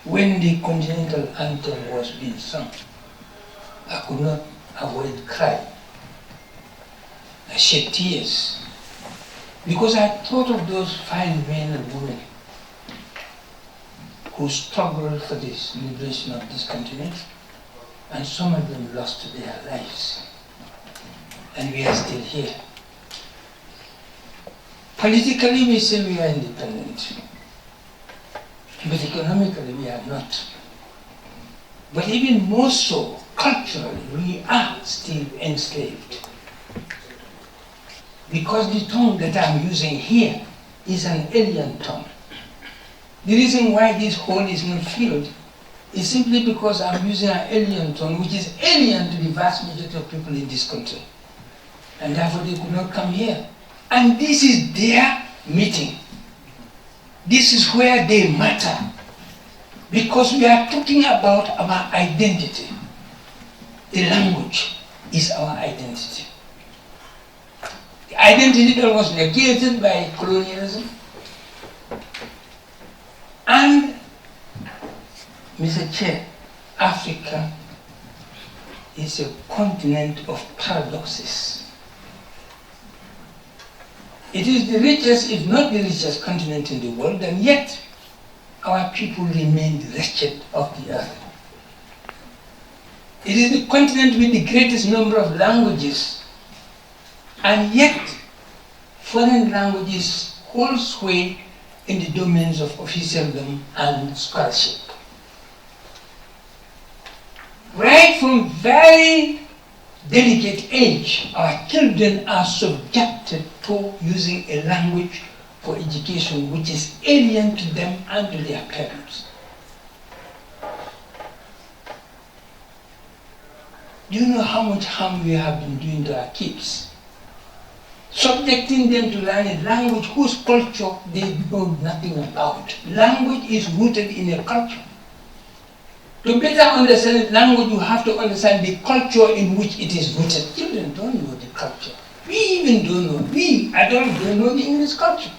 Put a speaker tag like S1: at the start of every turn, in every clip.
S1: When the continental anthem was being sung, I could not avoid crying. I shed tears because I thought of those fine men and women who struggled for this liberation of this continent, and some of them lost their lives. And we are still here. Politically, we say we are independent, but economically, we are not. But even more so, culturally, we are still enslaved. Because the tongue that I'm using here is an alien tongue. The reason why this hole is not filled is simply because I'm using an alien tongue, which is alien to the vast majority of people in this country. And therefore they could not come here. And this is their meeting. This is where they matter. Because we are talking about our identity. The language is our identity. The identity that was negated by colonialism. And, Mr. Chair, Africa is a continent of paradoxes. It is the richest, if not the richest continent in the world, and yet our people remain the wretched of the earth. It is the continent with the greatest number of languages, and yet foreign languages hold sway in the domains of officialdom and scholarship. Right from very delicate age, our children are subjected to using a language for education which is alien to them and to their parents. Do you know how much harm we have been doing to our kids? Subjecting them to learn a language whose culture they know nothing about. Language is rooted in a culture. To better understand language, you have to understand the culture in which it is rooted. Children don't know the culture. We even don't know. We adults don't know the English culture.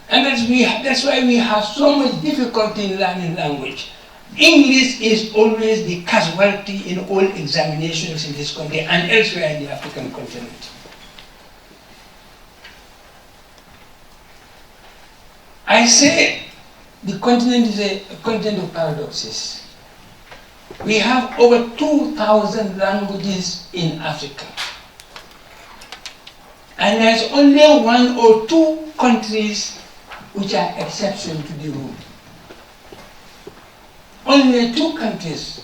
S1: And that's why we have so much difficulty in learning language. English is always the casualty in all examinations in this country and elsewhere in the African continent. I say the continent is a continent of paradoxes. We have over 2,000 languages in Africa. And there's only 1 or 2 countries which are exception to the rule. Only 2 countries,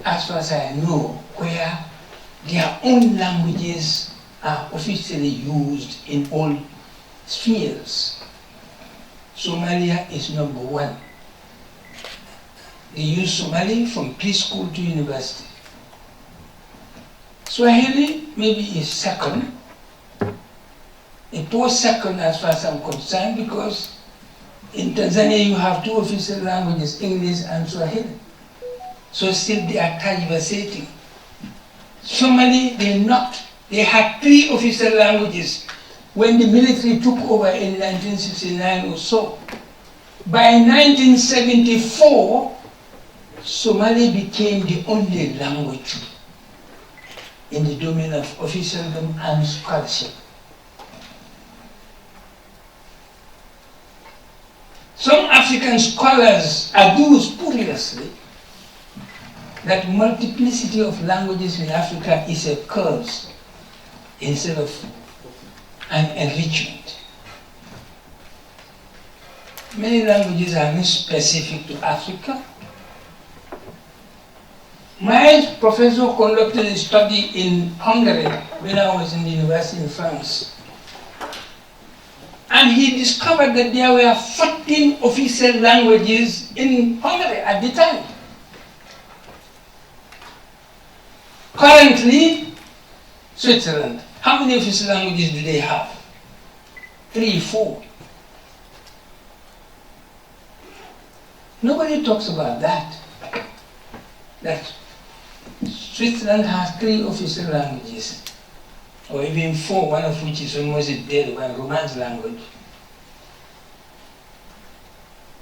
S1: as far as I know, where their own languages are officially used in all spheres. Somalia is number 1. They use Somali from preschool to university. Swahili maybe is second. A poor second as far as I'm concerned, because in Tanzania you have 2 official languages, English and Swahili. So still they are tergiversating. Somali, they had 3 official languages when the military took over in 1969 or so. By 1974, Somali became the only language in the domain of officialdom and scholarship. Some African scholars argue spuriously that multiplicity of languages in Africa is a curse instead of an enrichment. Many languages are not specific to Africa. My professor conducted a study in Hungary when I was in the university in France. And he discovered that there were 14 official languages in Hungary at the time. Currently, Switzerland, how many official languages do they have? 3, 4. Nobody talks about that. That Switzerland has 3 official languages, or even 4, one of which is almost a dead one, Romance language.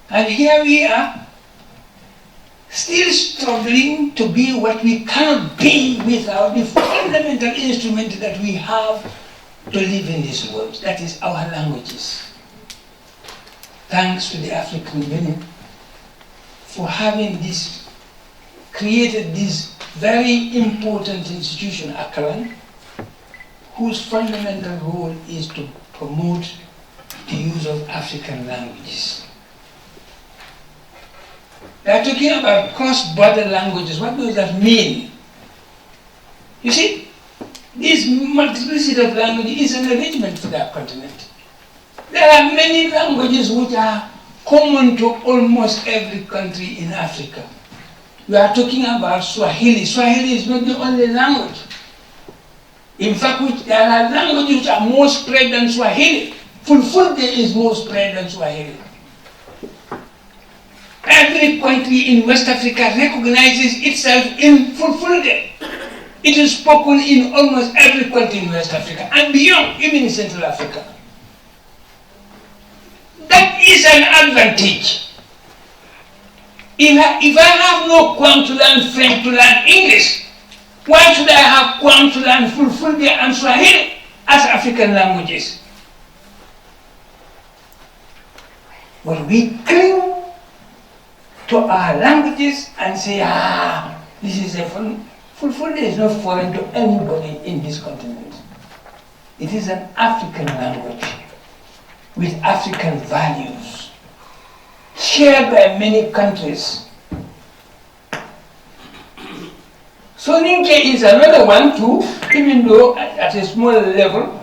S1: And here we are, still struggling to be what we cannot be without the fundamental instrument that we have to live in this world. That is our languages. Thanks to the African Union for having created this very important institution, ACALAN, whose fundamental role is to promote the use of African languages. They are talking about cross-border languages. What does that mean? You see, this multiplicity of languages is an enrichment for that continent. There are many languages which are common to almost every country in Africa. We are talking about Swahili. Swahili is not the only language. In fact, there are languages which are more spread than Swahili. Fulfulde is more spread than Swahili. Every country in West Africa recognizes itself in Fulfulde. It is spoken in almost every country in West Africa and beyond, even in Central Africa. That is an advantage. If I have no qualm to learn French, to learn English, why should I have qualm to learn Fulfulde and Swahili as African languages? When we cling to our languages and say, this is a Fulfulde is not foreign to anybody in this continent. It is an African language with African values, shared by many countries. Soninke is another one too, even though at a small level,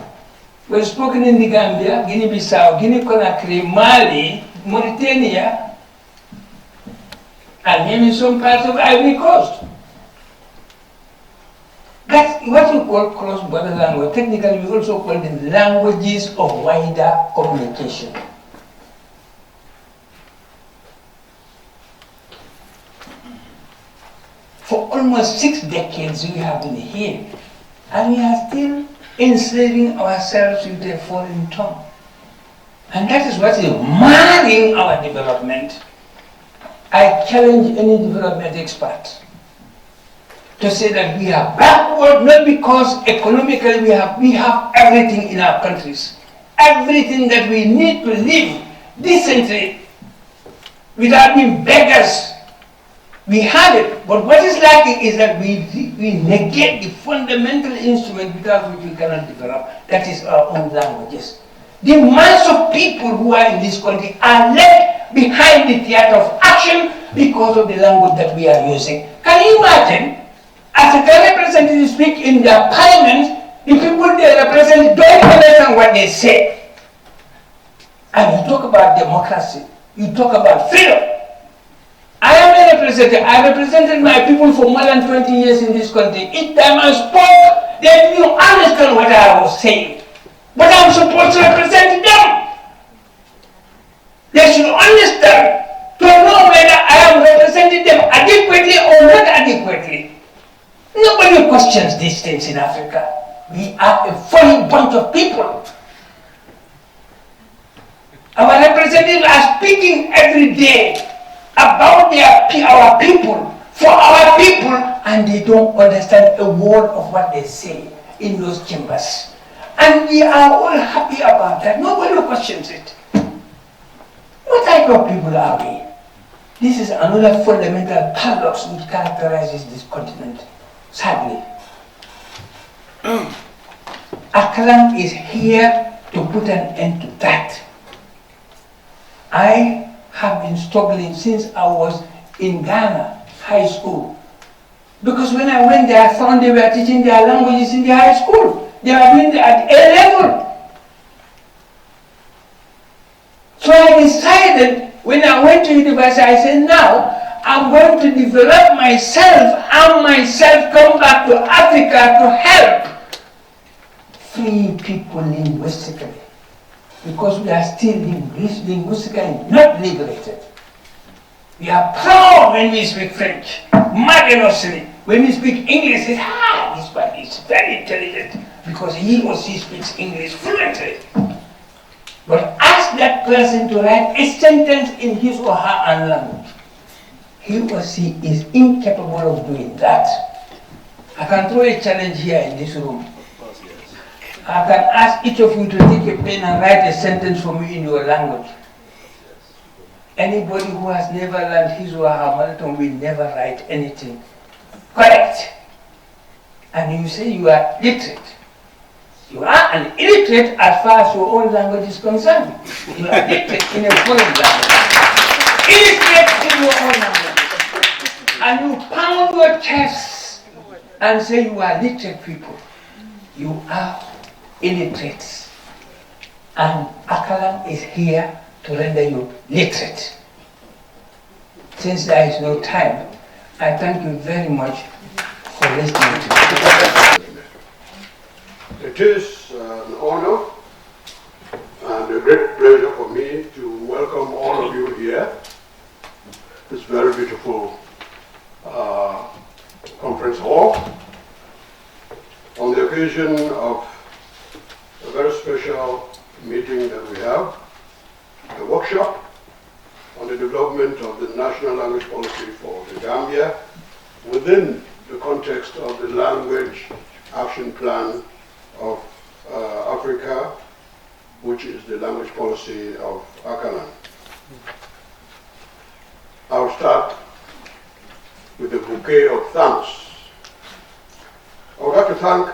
S1: we're spoken in the Gambia, Guinea-Bissau, Guinea-Conakry, Mali, Mauritania, and maybe some parts of Ivory Coast. That's what we call cross-border language. Technically, we also call them languages of wider communication. For almost 6 decades, we have been here, and we are still enslaving ourselves with a foreign tongue. And that is what is marring our development. I challenge any development expert to say that we are backward, not because economically we have everything in our countries. Everything that we need to live decently without being beggars. We have it, but what is lacking is that we negate the fundamental instrument without which we cannot develop. That is our own languages. The mass of people who are in this country are left behind the theater of action because of the language that we are using. Can you imagine? African representatives speak in their parliament, the people they represent don't understand what they say. And you talk about democracy, you talk about freedom. I am a representative. I represented my people for more than 20 years in this country. Each time I spoke, they didn't understand what I was saying. But I'm supposed to represent them. They should understand to know whether I am representing them adequately or not adequately. Nobody questions these things in Africa. We are a funny bunch of people. Our representatives are speaking every day about our people, for our people, and they don't understand a word of what they say in those chambers. And we are all happy about that. Nobody questions it. What type of people are we? This is another fundamental paradox which characterizes this continent. Sadly, ACALAN is here to put an end to that. I have been struggling since I was in Ghana, high school. Because when I went there, I found they were teaching their languages in the high school. They were doing it at A level. So I decided, when I went to university, I said, now, I'm going to develop myself and myself come back to Africa to help free people linguistically. because we are still linguistically not liberated. We are proud when we speak French, marvelously. When we speak English, it's this one is very intelligent because he or she speaks English fluently. But ask that person to write a sentence in his or her own language. He or she is incapable of doing that. I can throw a challenge here in this room. I can ask each of you to take a pen and write a sentence for me in your language. Anybody who has never learned his or her mother tongue will never write anything correct. And you say you are literate. You are an illiterate as far as your own language is concerned. You are literate in a foreign language. Illiterate in your own language. And you pound your chest and say you are literate people. You are illiterate. And ACALAN is here to render you literate. Since there is no time, I thank you very much for listening to me.
S2: It is an honor and a great pleasure for me to welcome all of you here. This very beautiful conference hall on the occasion of a very special meeting that we have, a workshop on the development of the national language policy for the Gambia within the context of the language action plan of Africa, which is the language policy of ACALAN. I'll start with a bouquet of thanks. I would like to thank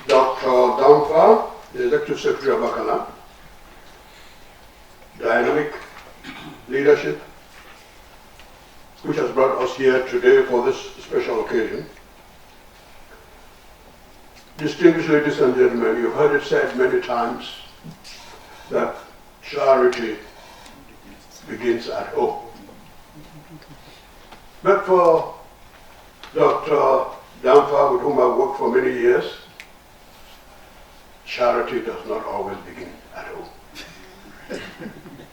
S2: Dr. Damfa, the Executive Secretary of ACALAN, dynamic leadership, which has brought us here today for this special occasion. Distinguished ladies and gentlemen, you've heard it said many times that charity begins at home. But for Dr. Damfa, with whom I've worked for many years, charity does not always begin at home.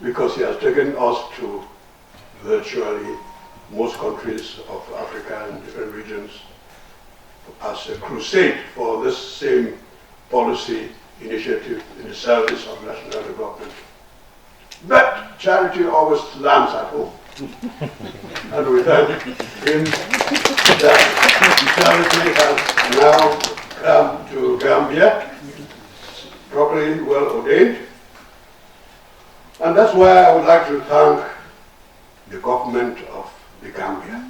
S2: Because he has taken us to virtually most countries of Africa and different regions as a crusade for this same policy initiative in the service of national development. But charity always lands at home. And we thank him that charity has now come to Gambia, properly well ordained. And that's why I would like to thank the government of the Gambia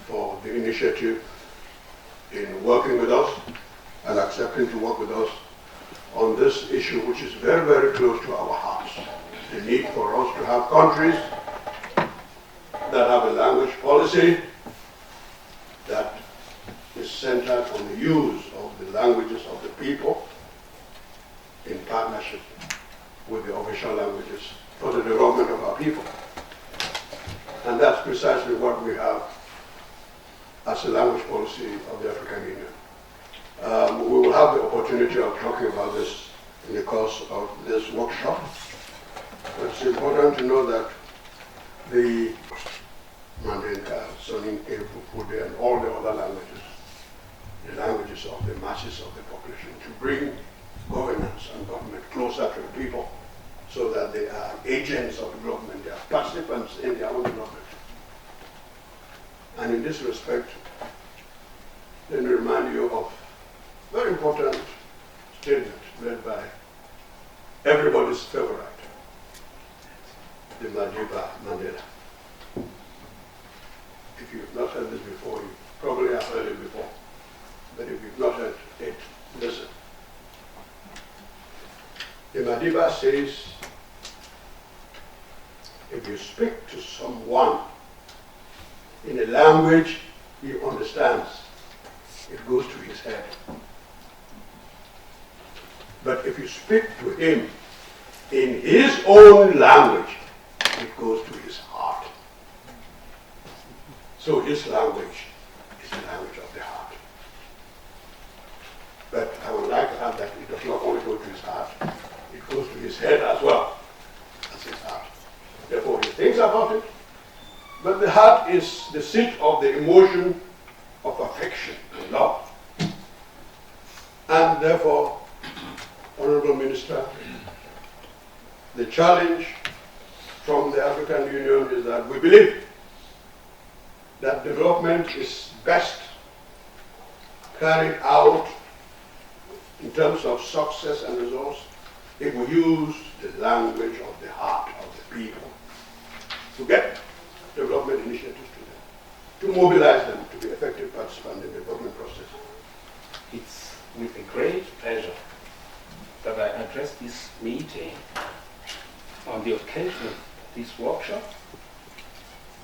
S2: for the initiative in working with us and accepting to work with us on this issue, which is very, very close to our hearts. The need for us to have countries that have a language policy that is centered on the use of the languages of the people in partnership with the official languages for the development of our people. And that's precisely what we have as a language policy of the African Union. We will have the opportunity of talking about this in the course of this workshop. But it's important to know that the Mandinka, Soninke, Bukude, and all the other languages, the languages of the masses of the population, to bring governance and government closer to the people so that they are agents of development, they are participants in their own development. And in this respect, let me remind you of a very important statement made by everybody's favorite, the Madiba Mandela. If you've not heard this before, you probably have heard it before. But if you've not heard it, listen. The Madiba says, if you speak to someone in a language he understands, it goes to his head. But if you speak to him in his own language, it goes to his heart. So his language is the language of the heart. But I would like to add that it does not only go to his heart, it goes to his head as well as his heart. Therefore, he thinks about it. But the heart is the seat of the emotion of affection and love. And therefore, Honorable Minister, the challenge from the African Union is that we believe that development is best carried out in terms of success and results if we use the language of the heart of the people to get development initiatives to them, to mobilize them to be effective participants in the development process.
S3: It's with a great pleasure that I address this meeting on the occasion of this workshop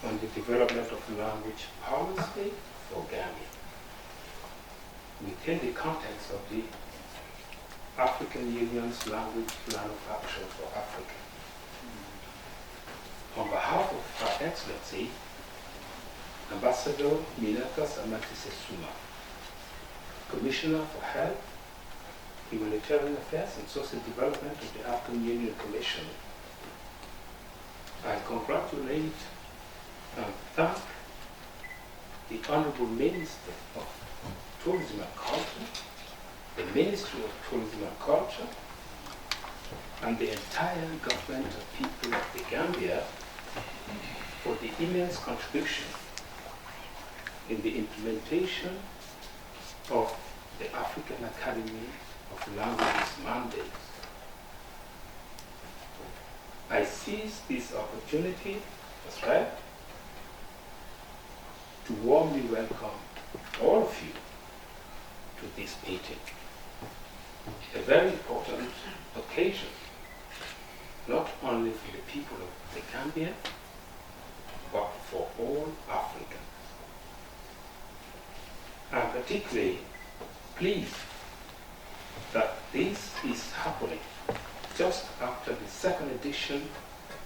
S3: on the development of language policy for Gambia within the context of the African Union's Language Plan of Action for Africa. On behalf of Her Excellency, Ambassador Minakas Amatise-Suma, Commissioner for Health, Humanitarian Affairs and Social Development of the African Union Commission, I congratulate and thank the Honorable Minister of Tourism and Culture, the Ministry of Tourism and Culture, and the entire government of people of the Gambia for the immense contribution in the implementation of the African Academy of Languages mandates. I seize this opportunity as well to warmly welcome all of you to this meeting. A very important occasion, not only for the people of the Gambia, but for all Africans. I'm particularly pleased that this is happening just after the second edition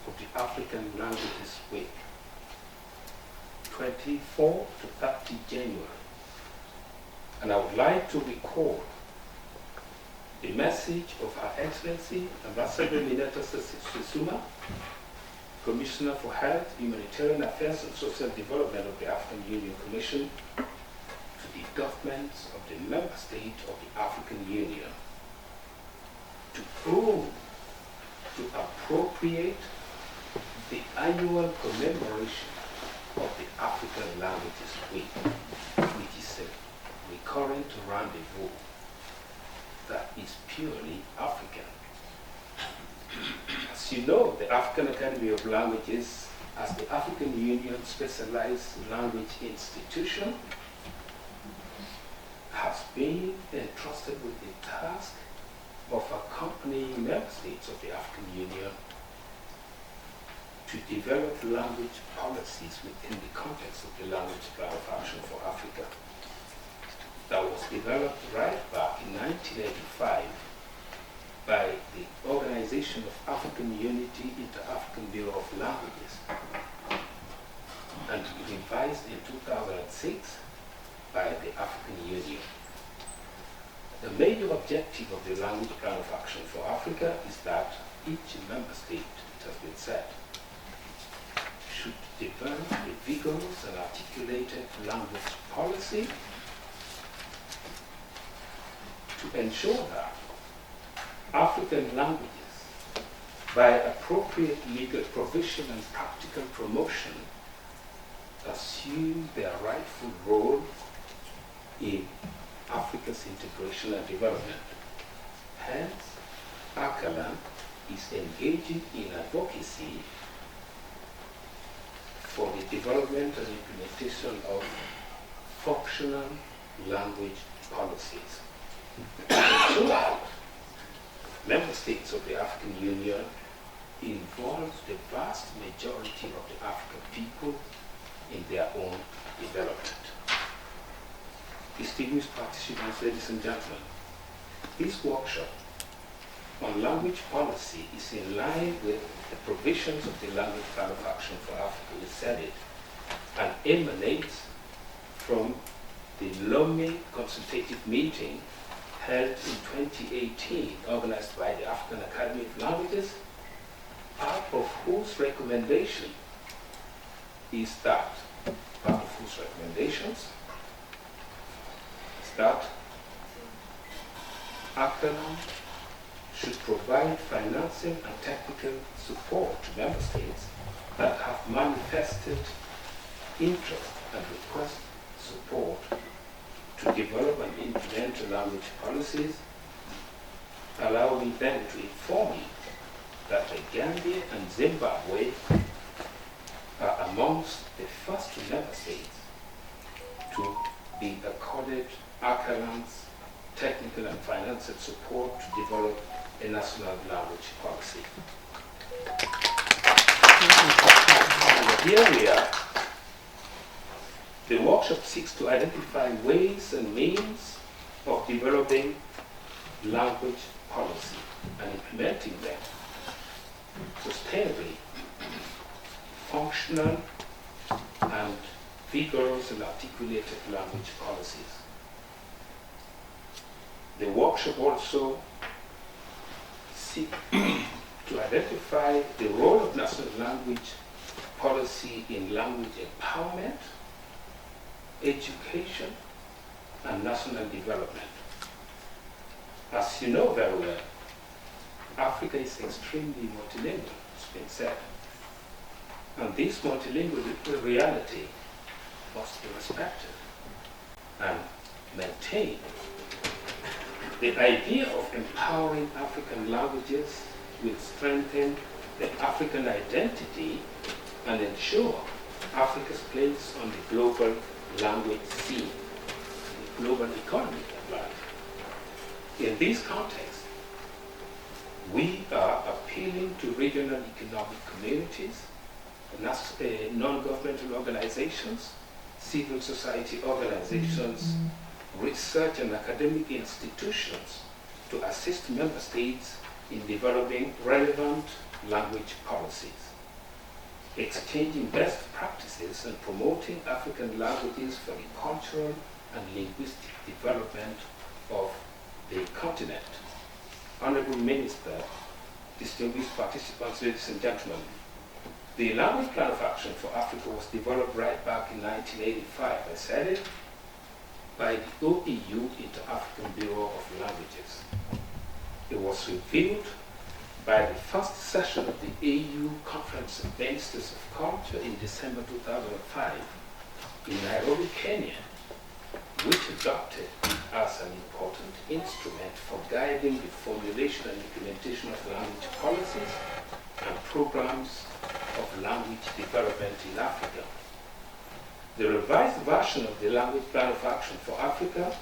S3: of the African Languages Week, 24 to 30 January. And I would like to recall the message of Her Excellency Ambassador Minakas-Suma, Commissioner for Health, Humanitarian Affairs and Social Development of the African Union Commission, to the governments of the member states of the African Union to prove, to appropriate the annual commemoration of the African Languages Week, which is a recurrent rendezvous that is purely African. As you know, the African Academy of Languages, as the African Union specialized language institution, has been entrusted with the task of accompanying member states of the African Union to develop language policies within the context of the Language Plan of Action for Africa that was developed right back in 1985 by the Organization of African Unity Inter-African Bureau of Languages and revised in 2006 by the African Union. The major objective of the Language Plan of Action for Africa is that each member state, it has been said, should develop a vigorous and articulated language policy to ensure that African languages, by appropriate legal provision and practical promotion, assume their rightful role in Africa's integration and development. Hence, ACALAN is engaging in advocacy for the development and implementation of functional language policies. So that member states of the African Union involve the vast majority of the African people in their own development. Distinguished participants, ladies and gentlemen, this workshop on language policy is in line with the provisions of the Language Plan of Action for Africa, we said it, and emanates from the Lomé consultative meeting held in 2018, organized by the African Academy of Languages, part of whose recommendation is that, ACALAN should provide financing and technical support to member states that have manifested interest and request support to develop and implement language policies. Allow me then to inform you that the Gambia and Zimbabwe are amongst the first member states to be accorded ACALAN's technical and financial support to develop a national language policy. And here we are. The workshop seeks to identify ways and means of developing language policy and implementing them sustainably, functional and vigorous and articulated language policies. The workshop also seeks to identify the role of national language policy in language empowerment, education, and national development. As you know very well, Africa is extremely multilingual, it's been said. And this multilingual reality must be respected and maintained. The idea of empowering African languages will strengthen the African identity and ensure Africa's place on the global language scene, the global economy at large. In this context, we are appealing to regional economic communities, non-governmental organizations, civil society organizations, research and academic institutions to assist member states in developing relevant language policies, exchanging best practices and promoting African languages for the cultural and linguistic development of the continent. Honorable Minister, distinguished participants, ladies and gentlemen, the Language Plan of Action for Africa was developed right back in 1985, I said it, by the OEU Inter-African Bureau of Languages. It was reviewed by the first session of the AU Conference of Ministers of Culture in December 2005 in Nairobi, Kenya, which adopted it as an important instrument for guiding the formulation and implementation of language policies and programs of language development in Africa. The revised version of the Language Plan of Action for Africa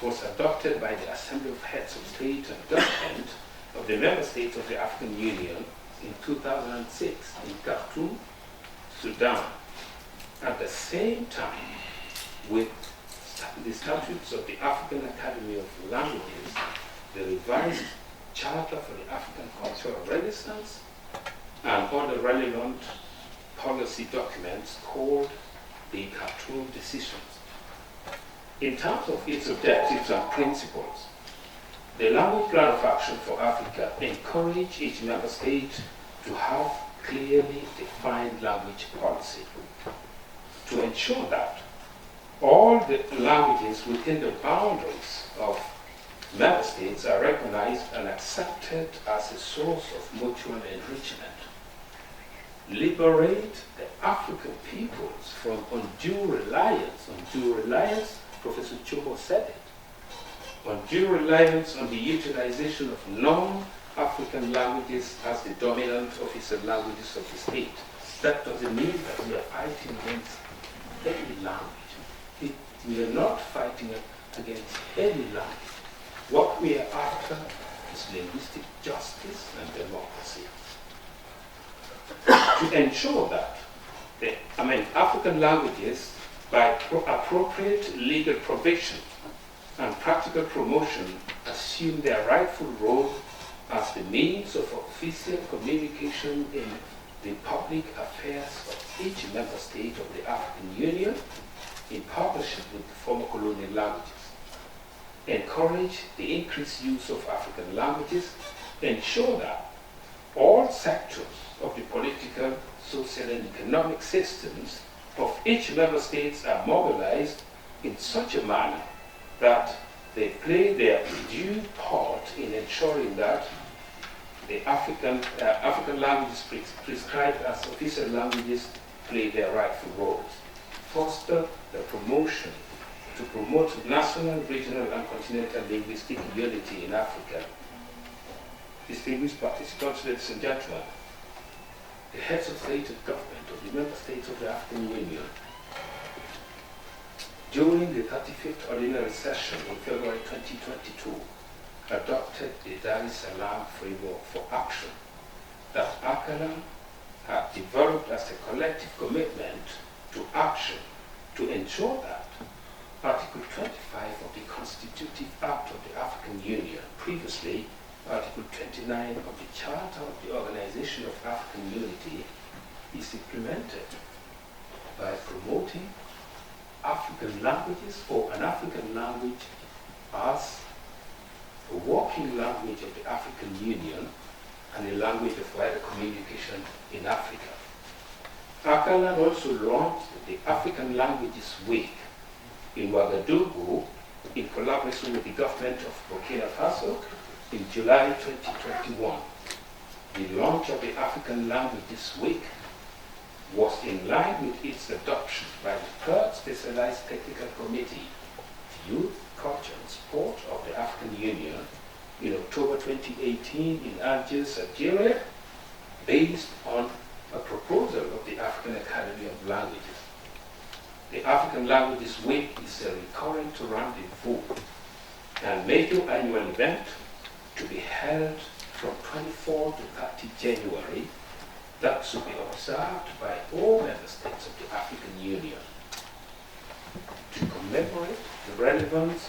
S3: was adopted by the Assembly of Heads of State and Government of the Member States of the African Union in 2006 in Khartoum, Sudan. At the same time, with the statutes of the African Academy of Languages, the revised Charter for the African Cultural Renaissance, and other relevant policy documents called the Khartoum Decisions. In terms of its objectives and principles, the Language Plan of Action for Africa encourages each member state to have clearly defined language policy to ensure that all the languages within the boundaries of member states are recognized and accepted as a source of mutual enrichment. Liberate the African peoples from undue reliance, Professor Chubo said it, undue reliance on the utilization of non-African languages as the dominant official languages of the state. That doesn't mean that we are fighting against any language. We are not fighting against any language. What we are after is linguistic justice and democracy. To ensure that African languages, by appropriate legal provision and practical promotion, assume their rightful role as the means of official communication in the public affairs of each member state of the African Union in partnership with the former colonial languages. encourage the increased use of African languages, ensure that all sectors of the political, social, and economic systems of each member states are mobilized in such a manner that they play their due part in ensuring that the African languages prescribed as official languages play their rightful roles. Foster the promotion to promote national, regional, and continental linguistic unity in Africa. Distinguished participants, ladies and gentlemen, the heads of state and government of the member states of the African Union, during the 35th ordinary session in February 2022, adopted the Dar es Salaam framework for action that ACALAN had developed as a collective commitment to action to ensure that Article 25 of the Constitutive Act of the African Union, previously Article 29 of the Charter of the Organization of African Unity, is implemented by promoting African languages or an African language as a working language of the African Union and a language of wider communication in Africa. ACALAN also launched the African Languages Week in Ouagadougou in collaboration with the government of Burkina Faso in July 2021. The launch of the African Languages Week was in line with its adoption by the Third Specialized Technical Committee, Youth, Culture and Sport of the African Union in October 2018 in Algiers, Algeria, based on a proposal of the African Academy of Languages. The African Languages Week is a recurrent rendezvous and major annual event to be held from 24 to 30 January that should be observed by all member states of the African Union to commemorate the relevance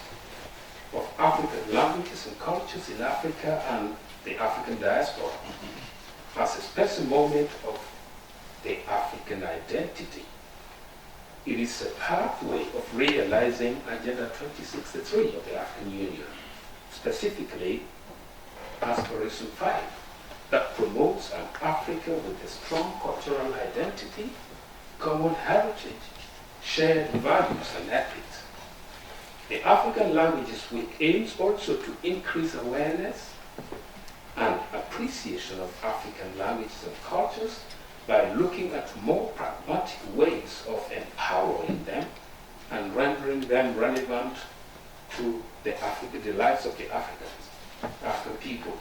S3: of African languages and cultures in Africa and the African diaspora as a special moment of the African identity. It is a pathway of realizing Agenda 2063 of the African Union, specifically Aspiration 5, that promotes an Africa with a strong cultural identity, common heritage, shared values and ethics. The African Languages Week aims also to increase awareness and appreciation of African languages and cultures by looking at more pragmatic ways of empowering them and rendering them relevant to the lives of the African people.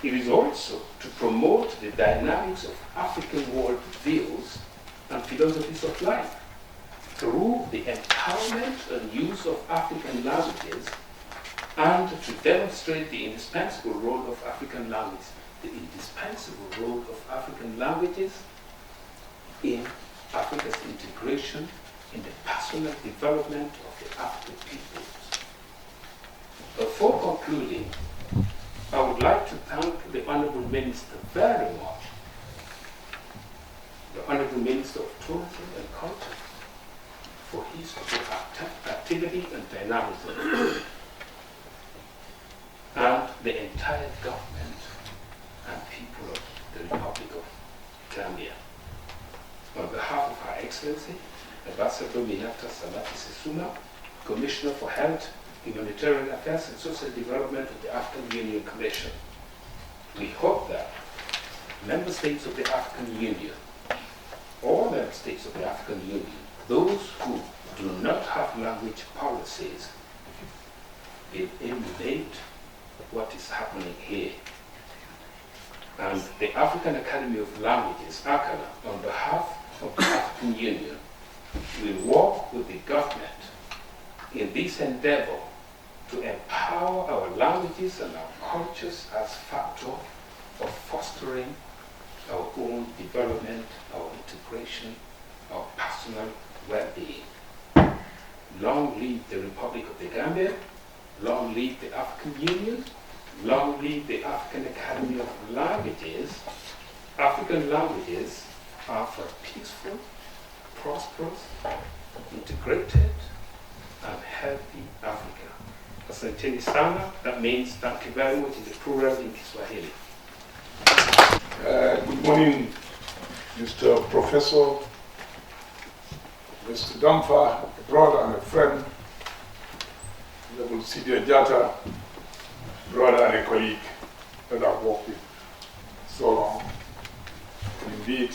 S3: It is also to promote the dynamics of African world views and philosophies of life through the empowerment and use of African languages, and to demonstrate the indispensable role of African languages, in Africa's integration in the personal development of the African people. Before concluding, I would like to thank the Honorable Minister very much, the Honorable Minister of Tourism and Culture, for his activity and dynamism, and the entire government and people of the Republic of Gambia. On behalf of Her Excellency, Ambassador Minata Samati Sisuma, Commissioner for Health, Humanitarian Affairs and Social Development of the African Union Commission, we hope that member states of the African Union, all member states of the African Union, those who do not have language policies, will emulate what is happening here. And the African Academy of Languages, ACALAN, on behalf of the African Union, will work with the government in this endeavor to empower our languages and our cultures as factor of fostering our own development, our integration, our personal well-being. Long live the Republic of the Gambia, long live the African Union, long live the African Academy of Languages. African languages are for peaceful, prosperous, integrated, and healthy Africa. Asanteni sana. That means thank you very much in the plural in Kiswahili.
S4: Good morning, Mr. Professor, Mr. Damfa, a brother and a friend, Honorable Sidia Jata, brother and a colleague that I've worked with so long. And indeed,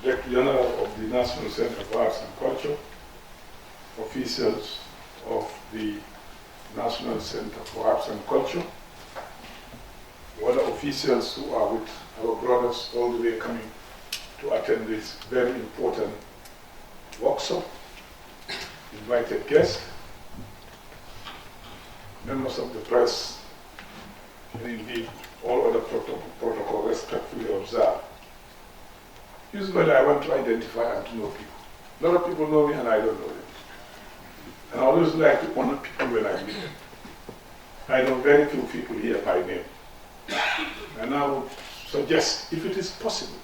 S4: Director General of the National Center for Arts and Culture, officials of the National Center for Arts and Culture, other officials who are with our brothers all the way coming to attend this very important workshop, invited guests, members of the press, and indeed all other protocol respectfully observed. Usually I want to identify and to know people. A lot of people know me and I don't know them. And I always like to honor people when I meet them. I know very few people here by name. And I would suggest, if it is possible,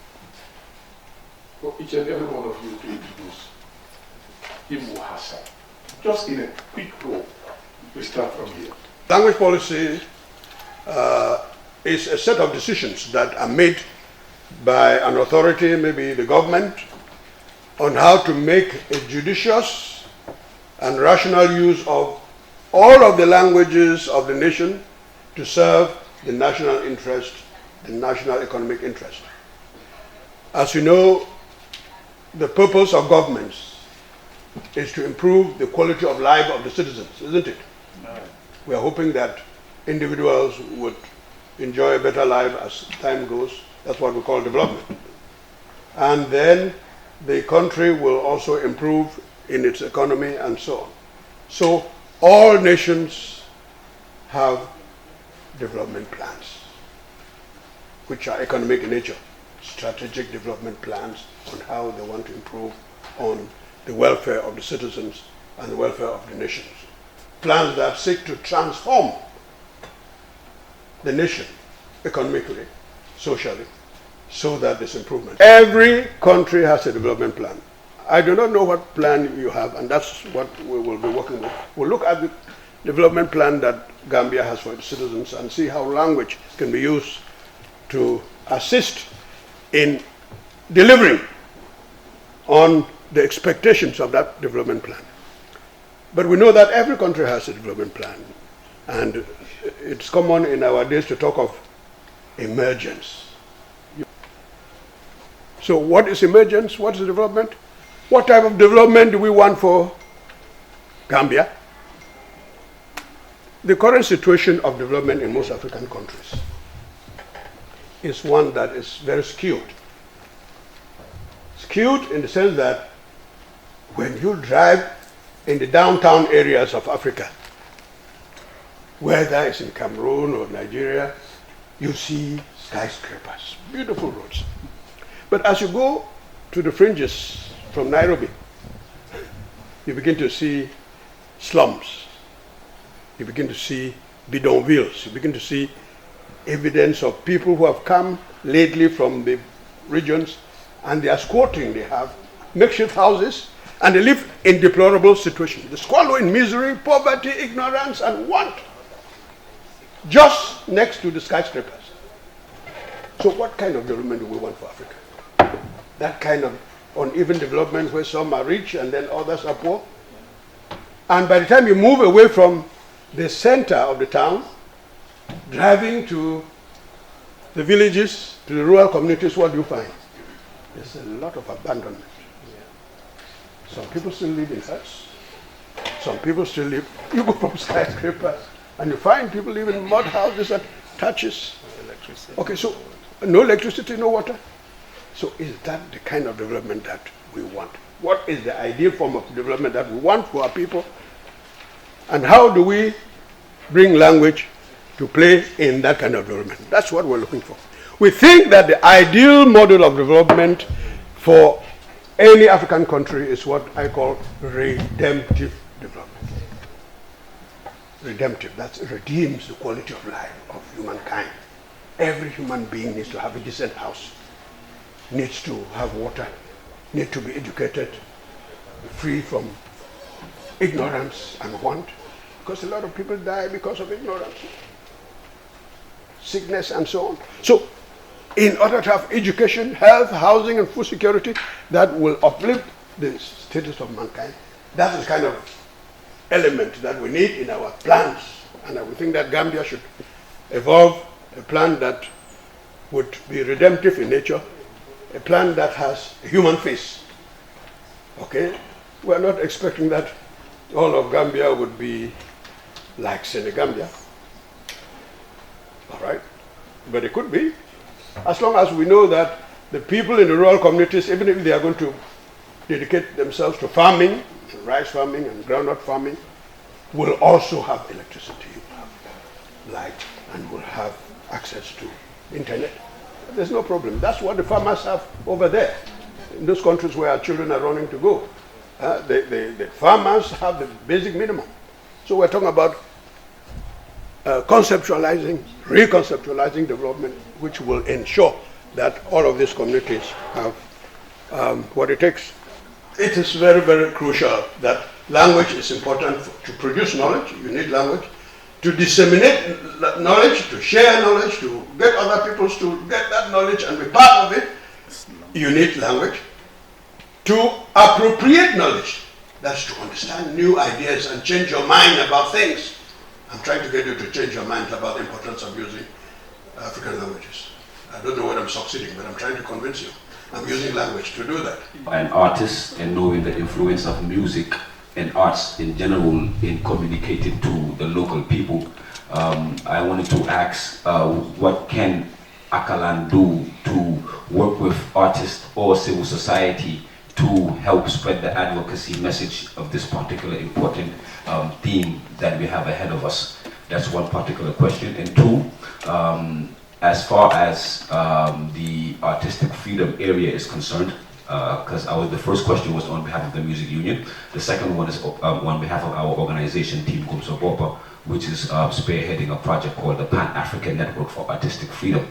S4: for each and every one of you to introduce him or herself. Just in a quick row. We start from here.
S2: Language policy is a set of decisions that are made by an authority, maybe the government, on how to make a judicious and rational use of all of the languages of the nation to serve the national interest, the national economic interest. As you know, the purpose of governments is to improve the quality of life of the citizens, isn't it? We are hoping that individuals would enjoy a better life as time goes. That's what we call development. And then the country will also improve in its economy and so on. So all nations have development plans, which are economic in nature, strategic development plans on how they want to improve on the welfare of the citizens and the welfare of the nations. Plans that seek to transform the nation economically, socially, so that there's improvement. Every country has a development plan. I do not know what plan you have, and that's what we will be working with. We'll look at the development plan that Gambia has for its citizens and see how language can be used to assist in delivering on the expectations of that development plan. But we know that every country has a development plan, and it's common in our days to talk of emergence. So what is emergence? What is development? What type of development do we want for Gambia? The current situation of development in most African countries is one that is very skewed. Skewed in the sense that when you drive in the downtown areas of Africa, whether it's in Cameroon or Nigeria, you see skyscrapers, beautiful roads. But as you go to the fringes from Nairobi, you begin to see slums. You begin to see bidonvilles. You begin to see evidence of people who have come lately from the regions, and they are squatting. They have makeshift houses, and they live in deplorable situations. They swallow in misery, poverty, ignorance, and want, just next to the skyscrapers. So what kind of development do we want for Africa? That kind of uneven development where some are rich and then others are poor. And by the time you move away from the center of the town, driving to the villages, to the rural communities, what do you find? There's a lot of abandonment. Some people still live in huts. Some people still live, you go from skyscrapers and you find people live in mud houses and thatches. Okay, so no electricity, no water. So is that the kind of development that we want? What is the ideal form of development that we want for our people? And how do we bring language to play in that kind of development? That's what we're looking for. We think that the ideal model of development for any African country is what I call redemptive development. Redemptive, that redeems the quality of life of humankind. Every human being needs to have a decent house, needs to have water, needs to be educated, free from ignorance and want, because a lot of people die because of ignorance, sickness and so on. So in order to have education, health, housing and food security that will uplift the status of mankind, that's the kind of element that we need in our plans. And I would think that Gambia should evolve a plan that would be redemptive in nature, a plan that has a human face. Okay? We're not expecting that all of Gambia would be like Senegambia. All right? But it could be, as long as we know that the people in the rural communities, even if they are going to dedicate themselves to farming, and rice farming and groundnut farming, will also have electricity, will have light, and will have access to internet. There's no problem. That's what the farmers have over there, in those countries where our children are running to go. The farmers have the basic minimum. So we're talking about conceptualizing, reconceptualizing development, which will ensure that all of these communities have what it takes. It is very, very crucial that language is important to produce knowledge. You need language. To disseminate knowledge, to share knowledge, to get other people to get that knowledge and be part of it, you need language. To appropriate knowledge, that's to understand new ideas and change your mind about things. I'm trying to get you to change your mind about the importance of using African languages. I don't know whether I'm succeeding, but I'm trying to convince you. I'm using language to do that.
S5: An artist, and knowing the influence of music and arts in general in communicating to the local people, I wanted to ask what can ACALAN do to work with artists or civil society to help spread the advocacy message of this particular important theme that we have ahead of us? That's one particular question. And two, as far as the artistic freedom area is concerned, because the first question was on behalf of the Music Union. The second one is on behalf of our organization, Team Gumso Bopa, which is spearheading a project called the Pan-African Network for Artistic Freedom.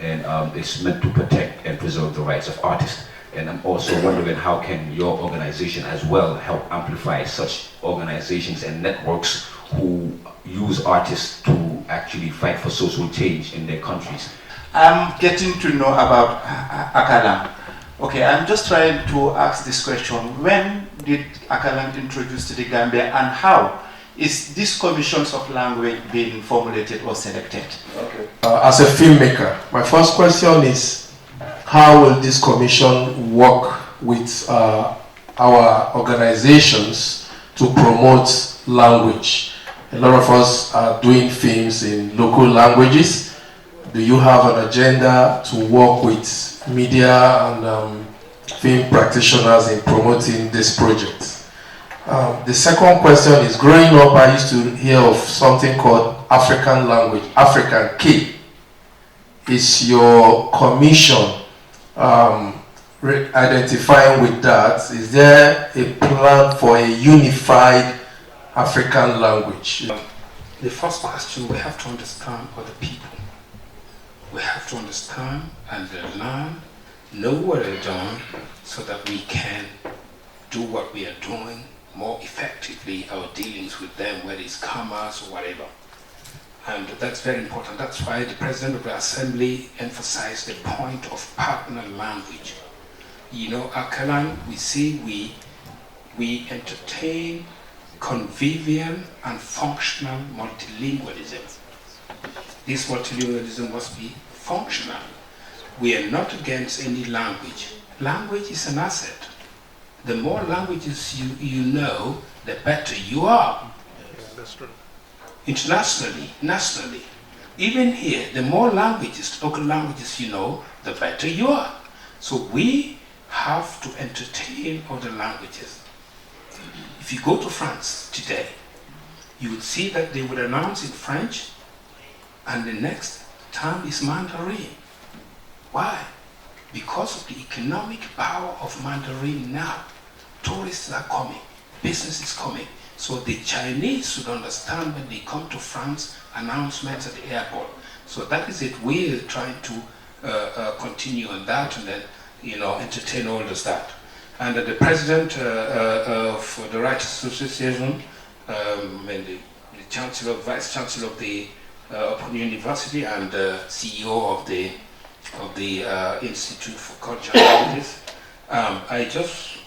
S5: And it's meant to protect and preserve the rights of artists. And I'm also wondering how can your organization as well help amplify such organizations and networks who use artists to actually fight for social change in their countries.
S6: I'm getting to know about ACALAN. Okay, I'm just trying to ask this question. When did ACALAN introduce to the Gambia, and how is this commissions of language being formulated or selected?
S2: Okay.
S7: As a filmmaker, my first question is, how will this commission work with our organizations to promote language? A lot of us are doing films in local languages. Do you have an agenda to work with media and film practitioners in promoting this project? The second question is, growing up I used to hear of something called African language, African K. Is your commission identifying with that? Is there a plan for a unified African language?
S3: The first question, we have to understand other people. We have to understand and learn, know what they're doing, so that we can do what we are doing more effectively, our dealings with them, whether it's commerce or whatever. And that's very important. That's why the President of the Assembly emphasized the point of partner language. You know, ACALAN, we see we entertain convivial and functional multilingualism. This multilingualism must be functional. We are not against any language. Language is an asset. The more languages you know, the better you are.
S2: Yeah, that's true.
S3: Internationally, nationally. Even here, the more languages, local languages you know, the better you are. So we have to entertain other languages. If you go to France today, you would see that they would announce in French, and the next term is Mandarin. Why? Because of the economic power of Mandarin now. Tourists are coming, business is coming. So the Chinese should understand when they come to France, announcements at the airport. So that is it. We're trying to continue on that, and then, you know, entertain all of that. And the president of the Writers Association, and the the Chancellor, Vice Chancellor of the Open University and CEO of the Institute for Culture and Languages. I just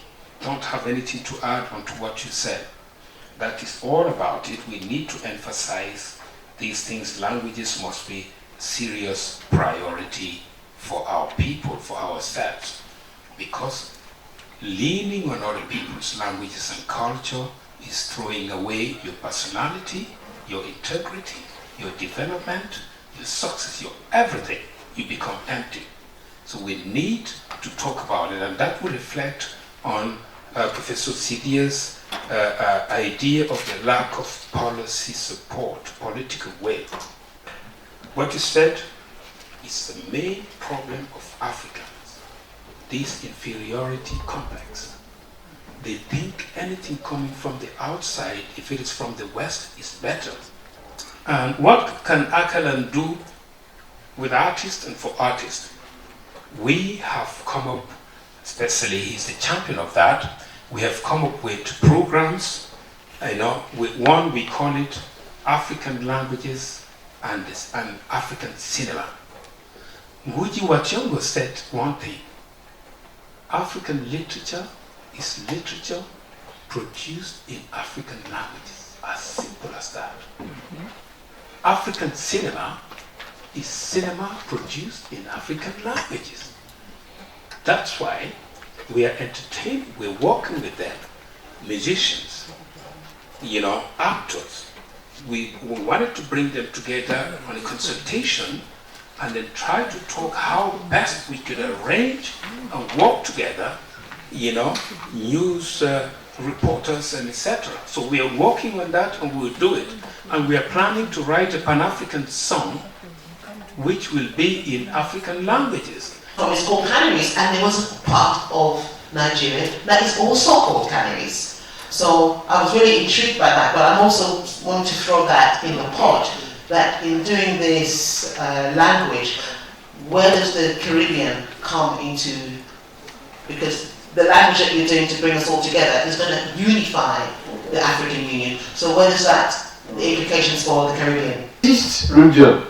S3: don't have anything to add on to what you said. That is all about it. We need to emphasize these things. Languages must be serious priority for our people, for ourselves, because leaning on other people's languages and culture is throwing away your personality, your integrity, your development, your success, your everything. You become empty. So we need to talk about it, and that will reflect on Professor Sidia's idea of the lack of policy support, political will. What you said is the main problem of Africans, this inferiority complex. They think anything coming from the outside, if it is from the West, is better. And what can ACALAN do with artists and for artists? We have come up, especially he's the champion of that, we have come up with programs, with one we call it African Languages and African Cinema. Ngugi wa Thiong'o said one thing: African literature is literature produced in African languages. As simple as that. African cinema is cinema produced in African languages. That's why we are entertaining, we're working with them, musicians, actors. We wanted to bring them together on a consultation and then try to talk how best we could arrange and work together, news reporters and etc. So we are working on that and we'll do it. And we are planning to write a Pan-African song which will be in African languages.
S8: It's called Canaries, and there was a part of Nigeria that is also called Canaries. So I was really intrigued by that, but I also want to throw that in the pot, that in doing this language, where does the Caribbean come into? Because the language that you're doing to bring us all together is going to unify the African Union. So where does that, the implications for the Caribbean?
S9: East region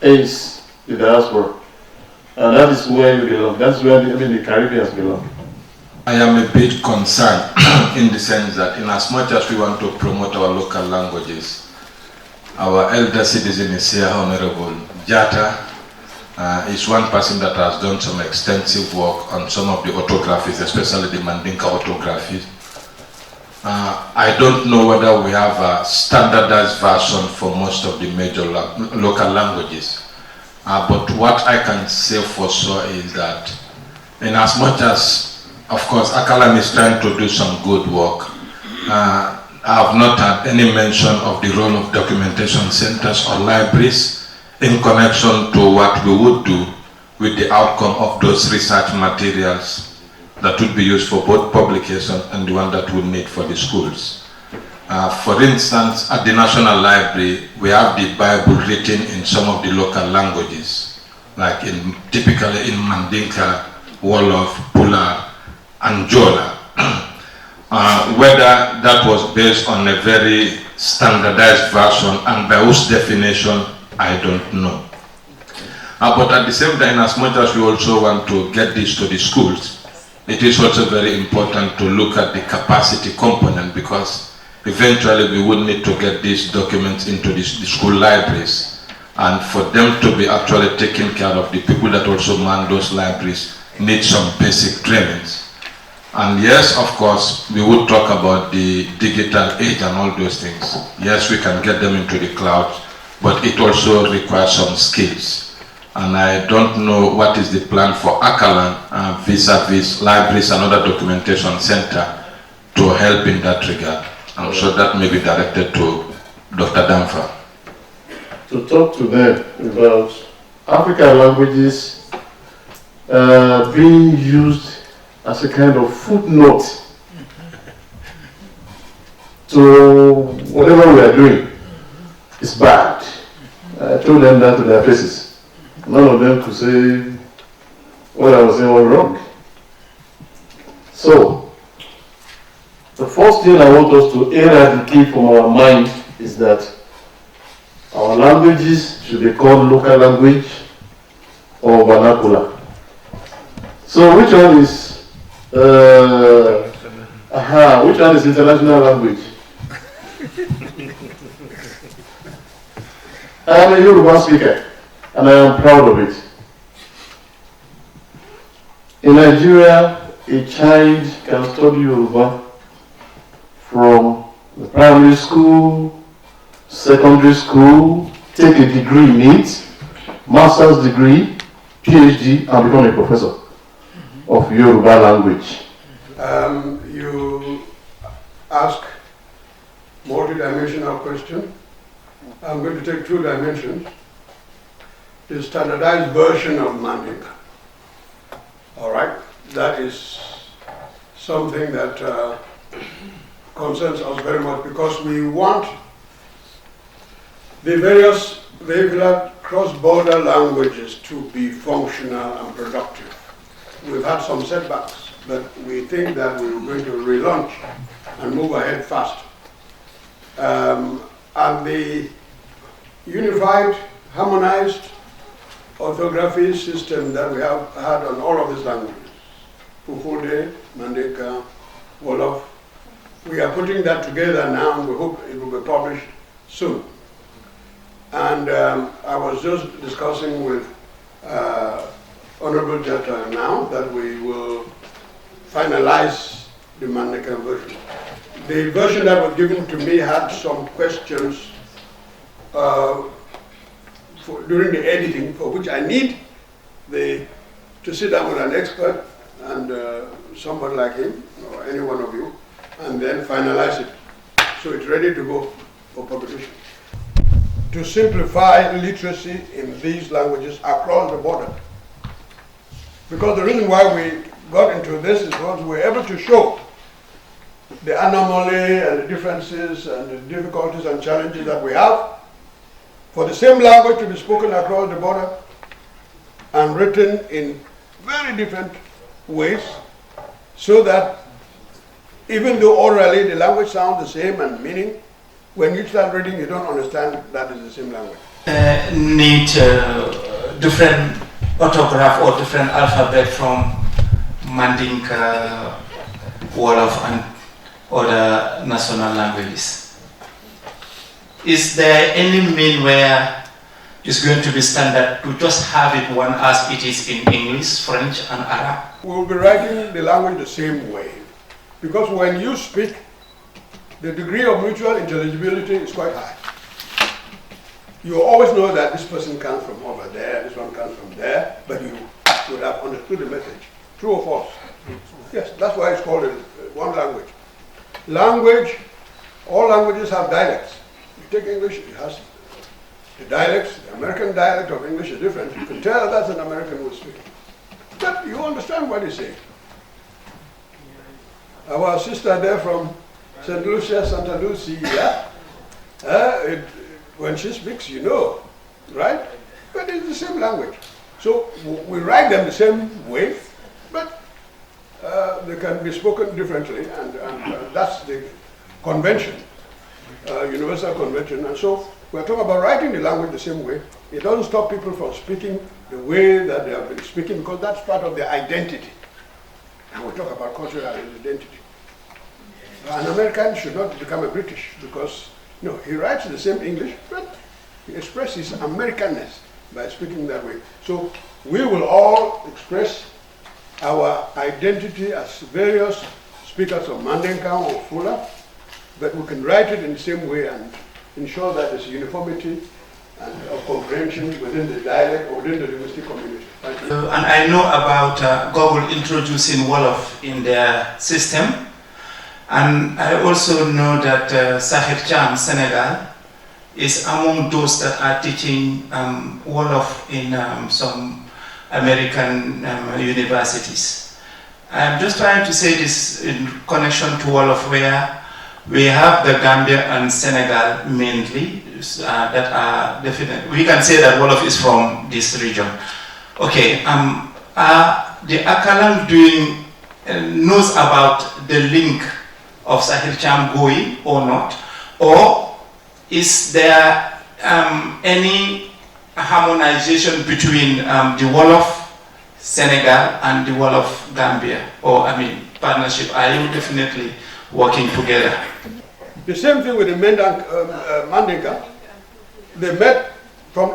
S9: is the diaspora, and that is where you belong. That's where the Caribbeans belong.
S10: I am a bit concerned in the sense that in as much as we want to promote our local languages, our elder citizen is here, Honorable Jata, is one person that has done some extensive work on some of the orthographies, especially the Mandinka orthographies. I don't know whether we have a standardized version for most of the major local languages. But what I can say for sure is that in as much as, of course, ACALAN is trying to do some good work, I have not had any mention of the role of documentation centers or libraries in connection to what we would do with the outcome of those research materials that would be used for both publication and the one that we need for the schools. For instance, at the National Library, we have the Bible written in some of the local languages, like typically in Mandinka, Wolof, Pula, and Jola. Whether that was based on a very standardized version and by whose definition, I don't know. But at the same time, as much as we also want to get this to the schools, it is also very important to look at the capacity component, because eventually we would need to get these documents into the school libraries, and for them to be actually taken care of, the people that also man those libraries need some basic trainings. And yes, of course, we would talk about the digital age and all those things. Yes, we can get them into the cloud, but it also requires some skills. And I don't know what is the plan for ACALAN vis-a-vis libraries and other documentation center to help in that regard. I'm sure that may be directed to Dr. Danfa.
S9: To talk to them about African languages being used as a kind of footnote to whatever we are doing is bad. I told them that to their faces. None of them could say what I was saying was wrong. So, the first thing I want us to eradicate from our mind is that our languages should be called local language or vernacular. So which one is which one is international language? I am a Yoruba speaker and I am proud of it. In Nigeria, a child can study Yoruba from the primary school, secondary school, take a degree in it, master's degree, PhD, and become a professor of Yoruba language.
S2: You ask multi-dimensional question. I'm going to take 2 dimensions. The standardized version of Mandinka. All right, that is something that concerns us very much because we want the various vehicular cross-border languages to be functional and productive. We've had some setbacks, but we think that we're going to relaunch and move ahead fast. And the unified, harmonized orthography system that we have had on all of these languages, Fulfulde, Mandinka, Wolof, we are putting that together now and we hope it will be published soon. And I was just discussing with Honorable Jata now that we will finalize the Mandinka version. The version that was given to me had some questions during the editing, for which I need to sit down with an expert and someone like him or any one of you, and then finalize it so it's ready to go for publication. To simplify literacy in these languages across the border. Because the reason why we got into this is because we were able to show the anomaly and the differences and the difficulties and challenges that we have for the same language to be spoken across the border and written in very different ways, so that even though orally the language sounds the same and meaning, when you start reading you don't understand that is the same language.
S6: Need different orthograph or different alphabet from Mandinka, Wolof and other national languages. Is there any mean where it's going to be standard to just have it one as it is in English, French and Arab?
S2: We will be writing the language the same way, because when you speak, the degree of mutual intelligibility is quite high. You always know that this person comes from over there, this one comes from there, but you would have understood the message. True or false? Yes, that's why it's called one language. Language, all languages have dialects. You take English, it has the dialects. The American dialect of English is different. You can tell that's an American who's speaking. But you understand what he's saying. Our sister there from St. Lucia, Santa Lucia, when she speaks, you know, right? But it's the same language. So we write them the same way, but they can be spoken differently, and that's the convention, universal convention. And so we're talking about writing the language the same way. It doesn't stop people from speaking the way that they have been speaking, because that's part of their identity. And we talk about cultural identity. An American should not become a British, because he writes the same English, but he expresses Americanness by speaking that way. So we will all express our identity as various speakers of Mandinka or Fula, but we can write it in the same way and ensure that there's uniformity and of comprehension within the dialect or within the linguistic community. Thank you.
S6: And I know about Google introducing Wolof in their system. And I also know that Sahel Cham, Senegal, is among those that are teaching Wolof in some American universities. I'm just trying to say this in connection to Wolof, where we have the Gambia and Senegal mainly that are definite. We can say that Wolof is from this region. Okay, the ACALAN knows about the link of Sahel Cham going or not, or is there any harmonization between the Wolof Senegal and the Wolof Gambia? Or, I mean, partnership? Are you definitely working together?
S2: The same thing with the Mandinka. They met from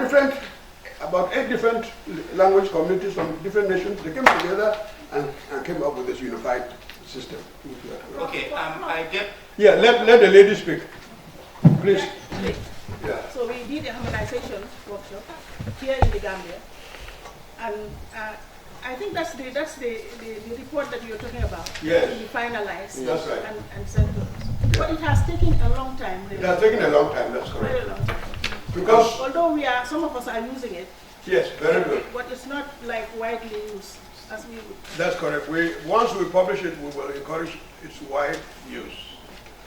S2: about 8 different language communities from different nations. They came together and came up with this unified system.
S6: Okay, I get...
S2: Yeah, let the lady speak, please.
S11: Yeah. So we did a harmonization workshop here in the Gambia, and I think that's the report that you're talking about.
S2: Yes.
S11: We finalized.
S2: That's right.
S11: And sent to us. Yeah. But it has taken a long time. Really.
S2: It has taken a long time. That's correct.
S11: Very long time.
S2: Because
S11: although some of us are using it.
S2: Yes, very good.
S11: But it's not like widely used as we would.
S2: That's correct. Once we publish it, we will encourage its wide use.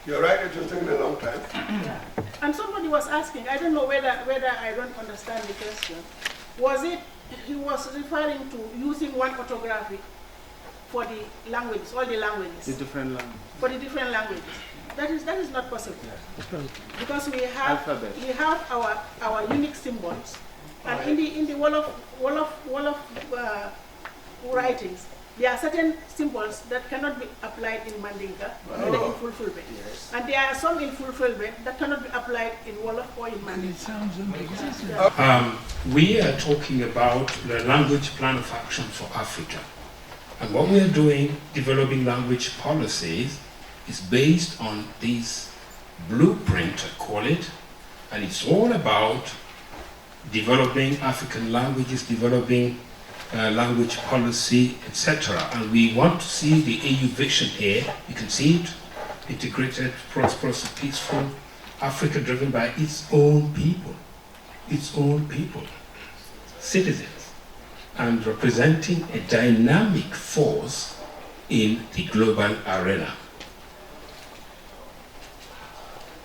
S2: You're right, it has taken a long time.
S11: Yeah. And somebody was asking, I don't know whether I don't understand the question. Was it, he was referring to using one orthography for the languages, all the languages?
S12: The different languages.
S11: For the different languages. That is not possible. Yeah. Because we have our unique symbols. And in the Wolof writings, there are certain symbols that cannot be applied in Mandinka, whether in Fulfulde. Yes. And there are some in Fulfulde that cannot be applied in Wolof or in Mandinka.
S3: We are talking about the language plan of action for Africa. And what we are doing, developing language policies, is based on this blueprint, I call it, and it's all about developing African languages, developing language policy, etc. And we want to see the AU vision here. You can see it, integrated, prosperous, peaceful Africa driven by its own people, citizens, and representing a dynamic force in the global arena.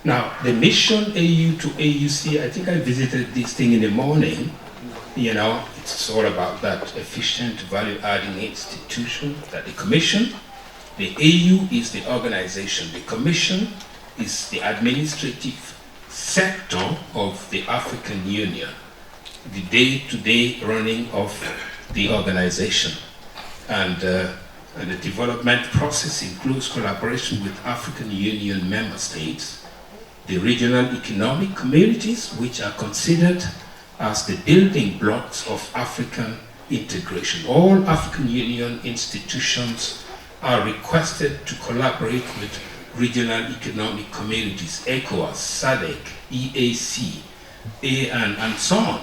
S3: Now, the mission AU to AUC, I think I visited this thing in the morning. You know, it's all about that efficient, value-adding institution that the Commission, the AU is the organization, the Commission is the administrative sector of the African Union, the day-to-day running of the organization. And the development process includes collaboration with African Union member states, the regional economic communities, which are considered as the building blocks of African integration. All African Union institutions are requested to collaborate with regional economic communities, ECOWAS, SADC, EAC, and so on,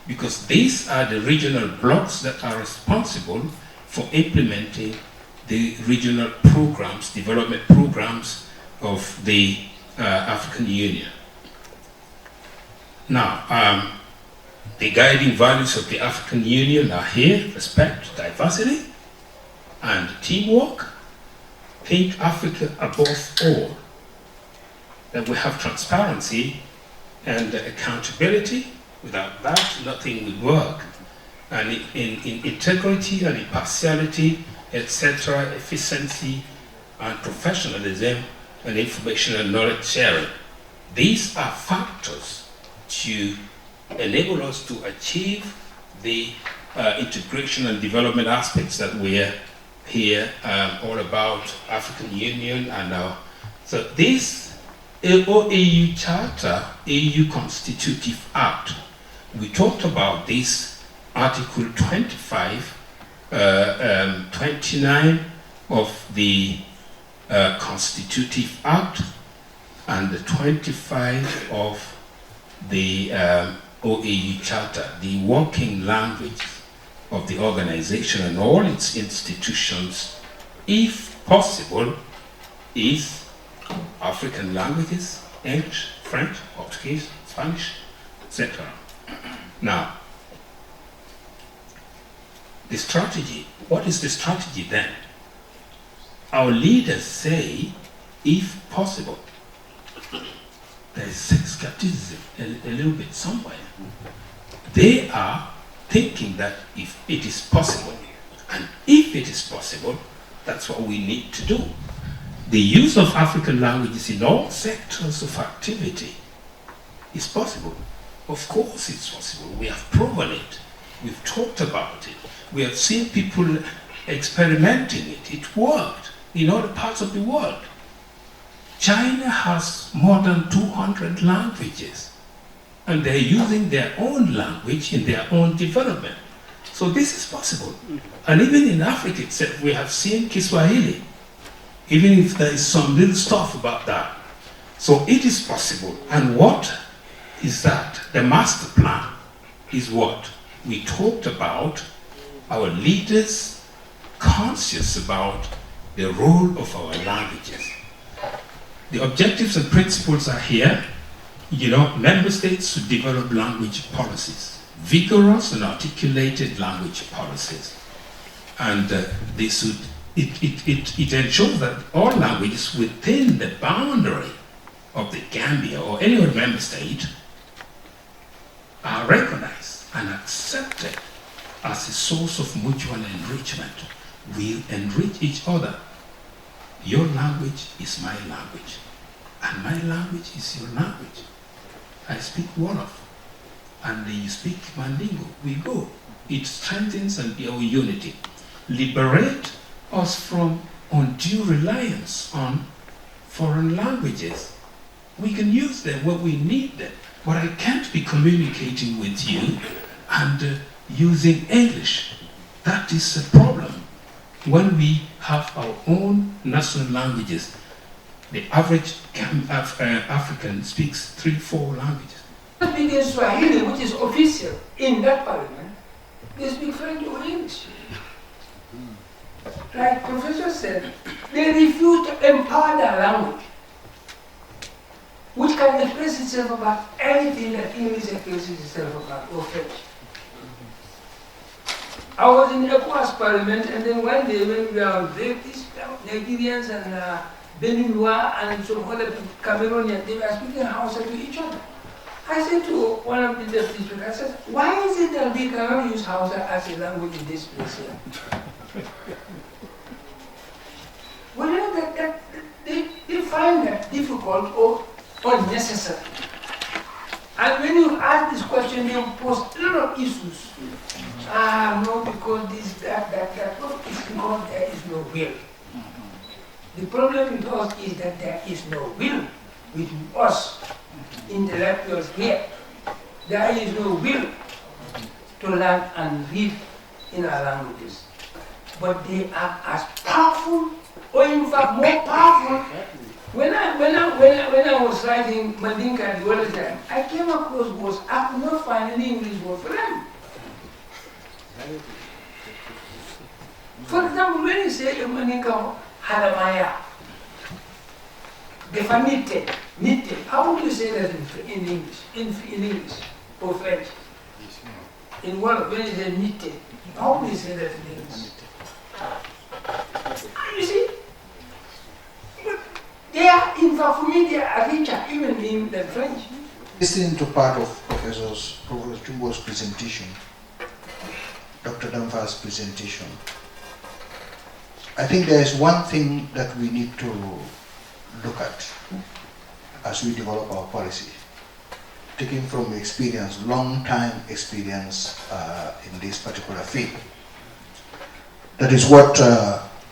S3: because these are the regional blocks that are responsible for implementing the regional programs, development programs of the African Union. Now, the guiding values of the African Union are here: respect, diversity, and teamwork. Think Africa above all. That we have transparency and accountability. Without that, nothing will work. And in integrity and impartiality, etc., efficiency and professionalism, and information and knowledge sharing. These are factors to enable us to achieve the integration and development aspects that we're here all about African Union and our. So this AU Charter, AU Constitutive Act, we talked about this Article 25, 29 of the Constitutive Act and the 25 of the OAU Charter, the working language of the organization and all its institutions, if possible, is African languages, English, French, Portuguese, Spanish, etc. Now, the strategy, what is the strategy then? Our leaders say, if possible, there is skepticism a little bit somewhere. They are thinking that if it is possible, and if it is possible, that's what we need to do. The use of African languages in all sectors of activity
S1: It's possible. Of course it's possible. We have proven it. We've talked about it. We have seen people experimenting it. It worked in other parts of the world. China has more than 200 languages, and they're using their own language in their own development. So this is possible. And even in Africa itself, we have seen Kiswahili, even if there is some little stuff about that. So it is possible. And what is that? The master plan is what we talked about, our leaders conscious about the role of our languages. The objectives and principles are here. You know, member states should develop language policies, vigorous and articulated language policies. And they should, it ensures that all languages within the boundary of the Gambia or any other member state are recognized and accepted as a source of mutual enrichment. We enrich each other. Your language is my language, and my language is your language. I speak Wolof, and you speak Mandingo. We go. It strengthens and our unity. Liberate us from undue reliance on foreign languages. We can use them when we need them, but I can't be communicating with you and using English. That is a problem. When we have our own national languages, the average African speaks 3-4 languages.
S12: Speaking Swahili, which is official in that parliament, they speak French or English. Like Professor said, they refuse to empower their language, which can express itself about anything that English expresses itself about, or French. I was in ECOWAS parliament, and then one day when we were on break, these Nigerians and Beninois and some other Cameroonians, they were speaking Hausa to each other. I said to one of the deputy speakers, I said, why is it that we cannot use Hausa as a language in this place here? Well, you know, that they find that difficult or unnecessary. And when you ask this question, they pose a lot of issues. No, because this, that. No, it's because there is no will. The problem with us is that there is no will with us intellectuals here. There is no will to learn and read in our languages. But they are as powerful, or in fact more powerful. When I was writing Mandinka the other time, I came across words I could not find any English word for them. For example, when you say Mandinka Haramaya, definite, nite, how would you say that in English? In English or French? In one, when you say nite, how would you say that in English? You see? They are, in fact, for me, they are richer even in the French.
S13: Listening to part of Professor Chumbo's presentation, Dr. Damfa's presentation, I think there is one thing that we need to look at as we develop our policy, taking from experience, long time experience in this particular field. That is what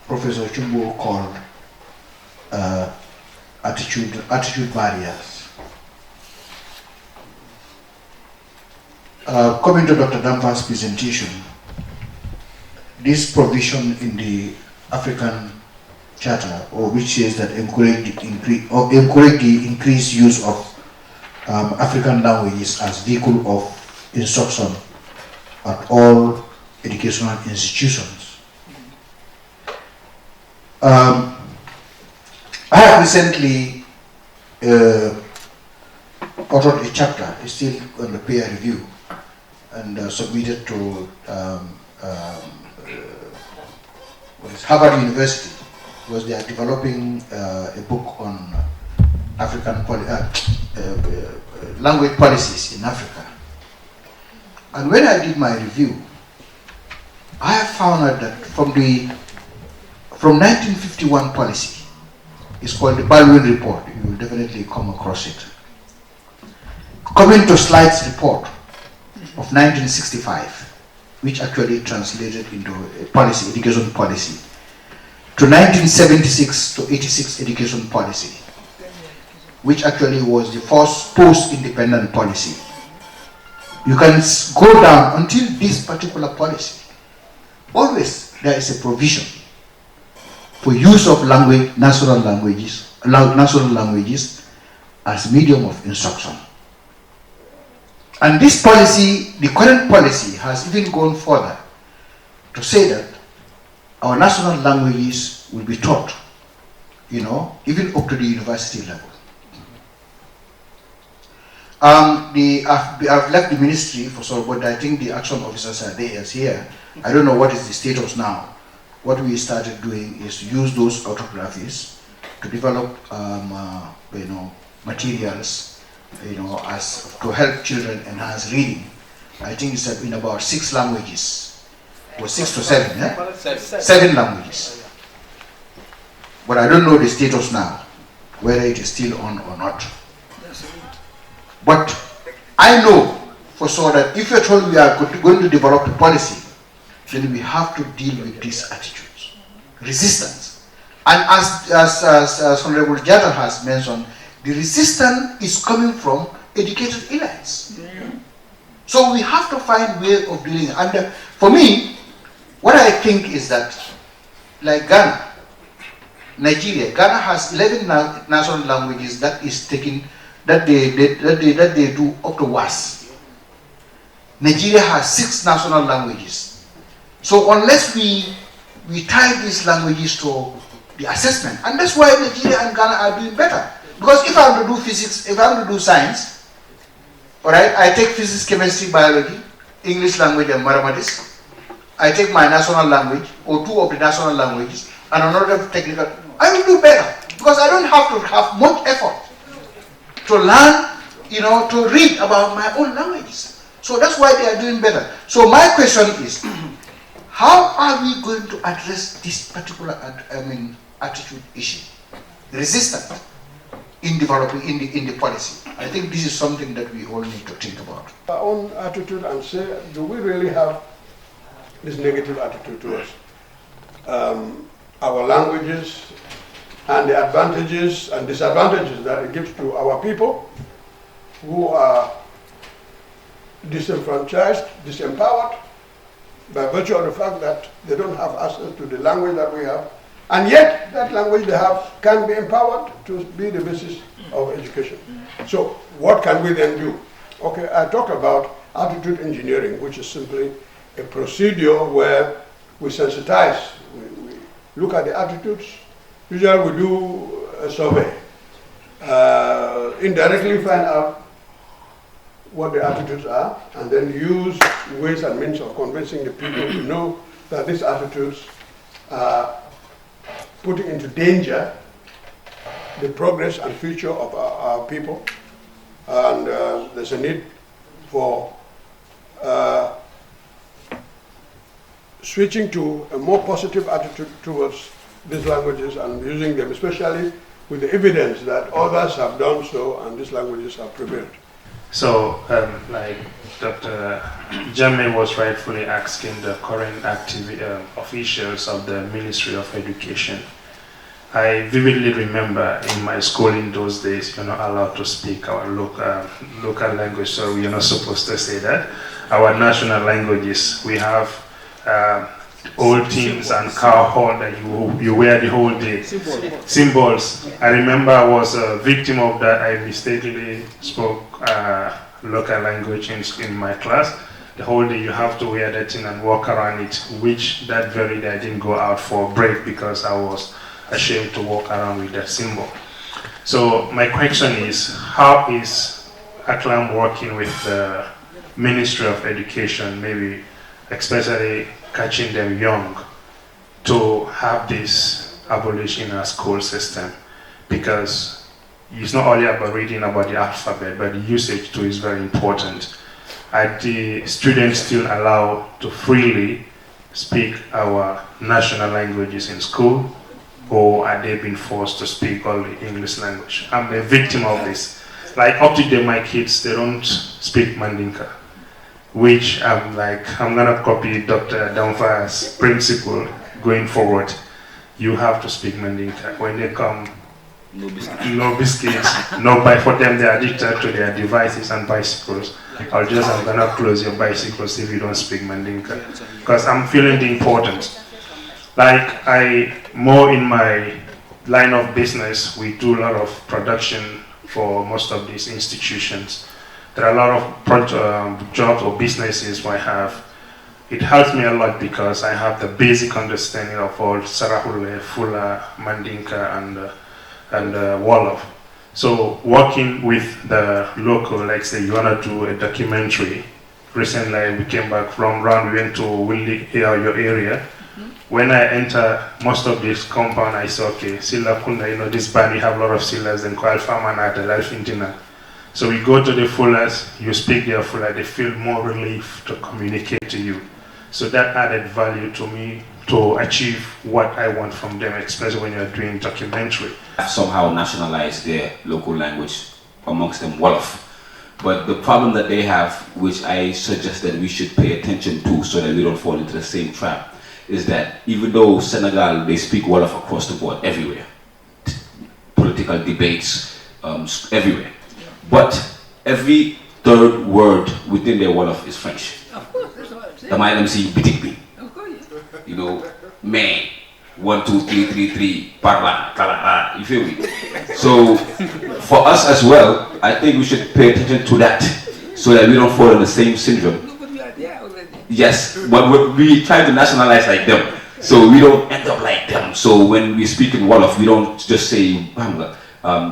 S13: Professor Chumbo called attitude barriers. Coming to Dr. Damfa's presentation, this provision in the African Charter, or which says that encourage the increased use of African languages as vehicle of instruction at all educational institutions. I have recently authored a chapter, it's still under peer review, and submitted to Harvard University, because they are developing a book on African language policies in Africa. And when I did my review, I have found out that from 1951 policy, it's called the Baldwin Report, you will definitely come across it. Coming to Slide's report of 1965, which actually translated into a policy, education policy, to 1976 to 86 education policy, which actually was the first post-independent policy. You can go down until this particular policy. Always there is a provision for use of language, national languages as medium of instruction. And this policy, the current policy, has even gone further to say that our national languages will be taught, even up to the university level. I've left the ministry for so, but I think the action officers are there as here. I don't know what is the status now. What we started doing is to use those orthographies to develop, materials, as to help children enhance reading. I think it's in about 6 languages, or 6 to 7, yeah? 7 languages. But I don't know the status now, whether it is still on or not. But I know for sure that if at all we are going to develop a policy, then we have to deal with these attitudes, resistance. And as Honorable Jata has mentioned, the resistance is coming from educated elites. So we have to find a way of dealing. And for me, what I think is that, like Ghana, Nigeria, Ghana has 11 national languages that is taken, that they do up to WAS. Nigeria has 6 national languages. So unless we tie these languages to the assessment, and that's why Nigeria and Ghana are doing better. Because if I want to do physics, if I want to do science, all right, I take physics, chemistry, biology, English language and mathematics. I take my national language, or 2 of the national languages, and another technical. I will do better, because I don't have to have much effort to learn, to read about my own languages. So that's why they are doing better. So my question is, how are we going to address this particular attitude issue, resistance in developing in the policy? I think this is something that we all need to think about.
S2: Our own attitude, and say, do we really have this negative attitude towards our languages and the advantages and disadvantages that it gives to our people who are disenfranchised, disempowered, by virtue of the fact that they don't have access to the language that we have, and yet that language they have can be empowered to be the basis of education. So what can we then do? Okay, I talked about attitude engineering, which is simply a procedure where we sensitize, we look at the attitudes. Usually we do a survey, indirectly find out what the attitudes are, and then use ways and means of convincing the people to know that these attitudes are putting into danger the progress and future of our people. And there's a need for switching to a more positive attitude towards these languages and using them, especially with the evidence that others have done so and these languages have prevailed.
S14: So, like Dr. Jammeh was rightfully asking the current officials of the Ministry of Education. I vividly remember in my school in those days, you're not allowed to speak our local language, so we're not supposed to say that. Our national languages, we have old teams and cow horn that you wear the whole day. Symbols. I remember I was a victim of that. I mistakenly spoke local language in my class. The whole day you have to wear that thing and walk around it, which that very day I didn't go out for a break because I was ashamed to walk around with that symbol. So my question is, how is ACALAN working with the Ministry of Education, maybe especially catching them young, to have this abolition in our school system? Because it's not only about reading about the alphabet, but the usage too is very important. Are the students still allowed to freely speak our national languages in school, or are they being forced to speak only English language? I'm a victim of this. like up to date, my kids, they don't speak Mandinka, which I'm gonna copy Dr. Damfa's principle going forward. You have to speak Mandinka. When they come, no biscuits, no buy for them, they're addicted to their devices and bicycles. I'm gonna close your bicycles if you don't speak Mandinka. Because I'm feeling the importance. Like more in my line of business, we do a lot of production for most of these institutions. There are a lot of jobs or businesses I have. It helps me a lot because I have the basic understanding of all Sarahule, Fula, Mandinka, and Wolof. So working with the local, like say you wanna do a documentary. Recently we came back from Round, we went to Willy, your area. When I enter most of this compound, I say, okay, Silla Kunda, this band, we have a lot of Sillas and Kwal Famanata, Lalfintina. So we go to the Fullers, you speak their Fuller, they feel more relief to communicate to you. So that added value to me to achieve what I want from them, especially when you're doing documentary.
S5: Somehow nationalize their local language, amongst them Wolof. But the problem that they have, which I suggest that we should pay attention to so that we don't fall into the same trap, is that even though Senegal, they speak Wolof across the board, everywhere. Political debates, everywhere. But every third word within their Wolof is French.
S12: Of course, that's what I'm saying.
S5: The might see bitikbi.
S12: Of course.
S5: You know, man, 1, 2, 3, 3, 3, parla, kala, you feel me? So, for us as well, I think we should pay attention to that so that we don't fall in the same syndrome.
S12: No, but we are there already.
S5: Yes, but we try to nationalize like them, so we don't end up like them. So when we speak in Wolof, we don't just say,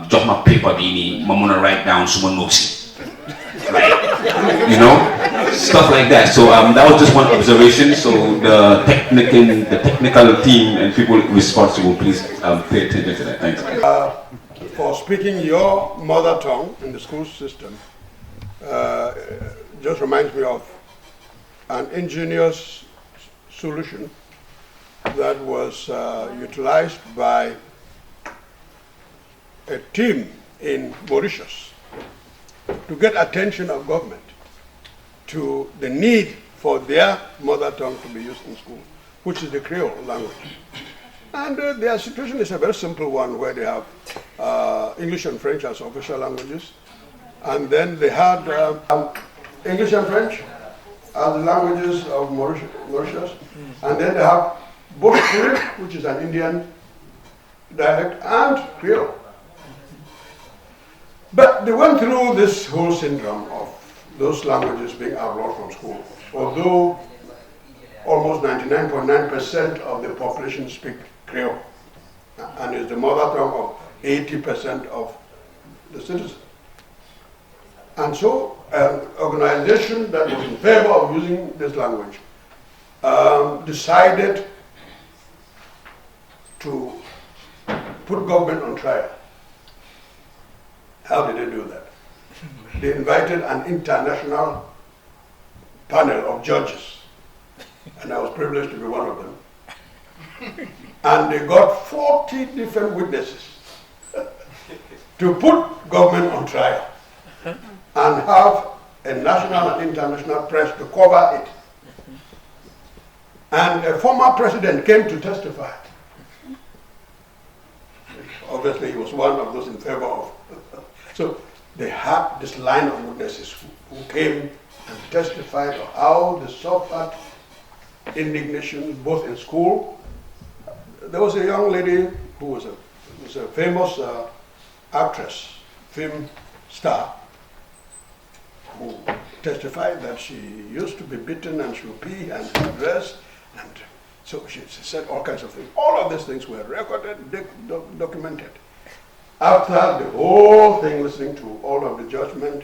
S5: just my paper bini, mamuna write down someone notes. Right? You know, stuff like that. So that was just one observation. So the technical team and people responsible, please pay attention to that. Thanks.
S2: For speaking your mother tongue in the school system, just reminds me of an ingenious solution that was utilized by a team in Mauritius to get attention of government to the need for their mother tongue to be used in school, which is the Creole language. And their situation is a very simple one where they have English and French as official languages. And then they had English and French as the languages of Mauritius. And then they have both Creole, which is an Indian dialect, and Creole. But they went through this whole syndrome of those languages being outlawed from school. Although almost 99.9% of the population speak Creole, and is the mother tongue of 80% of the citizens. And so an organization that was in favor of using this language decided to put government on trial. How did they do that? They invited an international panel of judges, and I was privileged to be one of them. And they got 40 different witnesses to put government on trial and have a national and international press to cover it. And a former president came to testify. Obviously, he was one of those in favor of. So they had this line of witnesses who came and testified of how they suffered indignation both in school. There was a young lady who was a famous actress, film star, who testified that she used to be beaten and she would pee and dressed, and so she said all kinds of things. All of these things were recorded, documented. After the whole thing, listening to all of the judgment,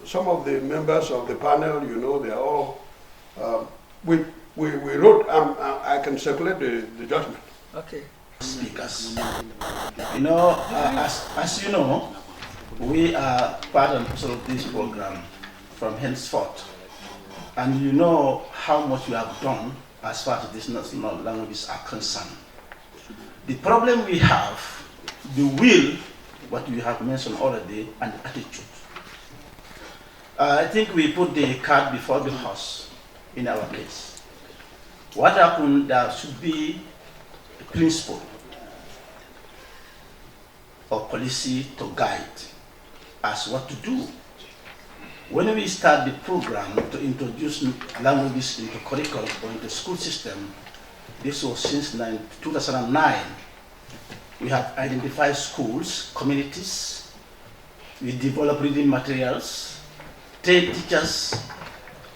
S2: some of the members of the panel, you know, they are all, we wrote, I can circulate the judgment.
S12: Okay.
S15: Speakers. You know, as you know, we are part and parcel of this program from henceforth. And you know how much we have done as far as these national languages are concerned. The problem we have, the will what you have mentioned already, and attitude. I think we put the cart before the horse in our case. What happened, there should be a principle or policy to guide us what to do. When we start the program to introduce languages into curriculum or into school system, this was since 2009. We have identified schools, communities, we develop reading materials, train teachers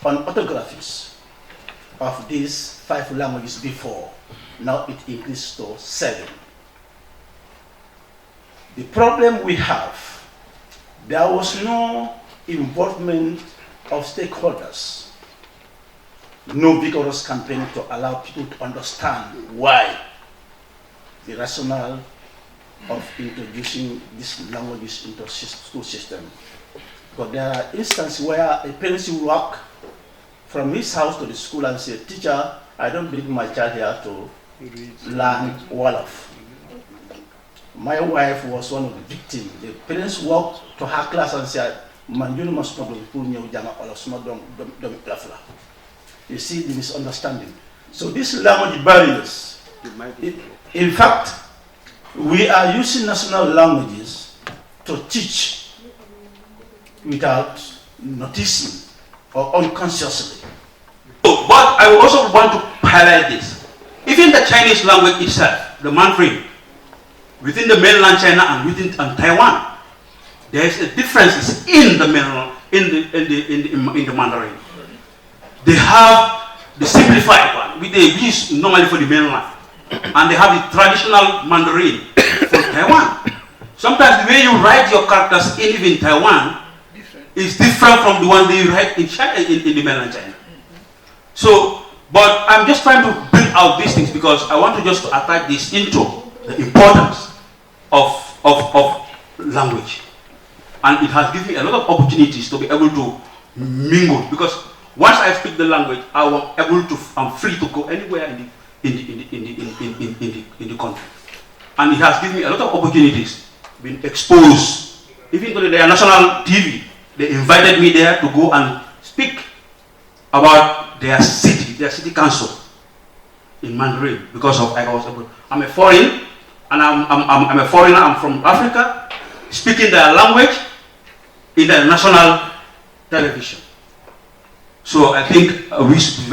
S15: on orthographies of these 5 languages before. Now it increased to 7. The problem we have, there was no involvement of stakeholders, no vigorous campaign to allow people to understand why the rationale of introducing these languages into school system. But there are instances where a parent will walk from his house to the school and say, "Teacher, I don't bring my child here to learn Wolof." My wife was one of the victims. The parents walked to her class and said, you see the misunderstanding. So these language barriers, in fact, we are using national languages to teach without noticing or unconsciously.
S16: But I also want to highlight this. Even the Chinese language itself, the Mandarin, within the mainland China and within Taiwan, there is a difference in the mainland, in the Mandarin. They have the simplified one, which they use normally for the mainland, and they have the traditional Mandarin for Taiwan. Sometimes the way you write your characters in Taiwan is different from the one they write in China, in the mainland China. So, but I'm just trying to bring out these things because I want to just attach this into the importance of language. And it has given me a lot of opportunities to be able to mingle, because once I speak the language, I'm free to go anywhere in the country. And it has given me a lot of opportunities, been exposed, even to the national TV. They invited me there to go and speak about their city council in Mandarin, because of I'm a foreign, and I'm a foreigner. I'm from Africa, speaking their language in the national television. So I think we should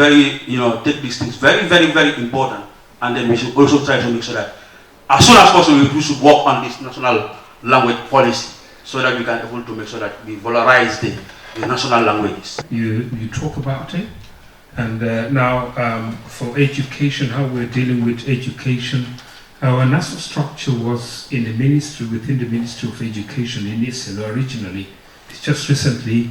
S16: take these things very, very, very important, and then we should also try to make sure that as soon as possible we should work on this national language policy, so that we can able to make sure that we valorize the national languages.
S17: You talk about it, and now for education, how we're dealing with education. Our national structure was in the ministry, within the Ministry of Education in Israel originally. It's just recently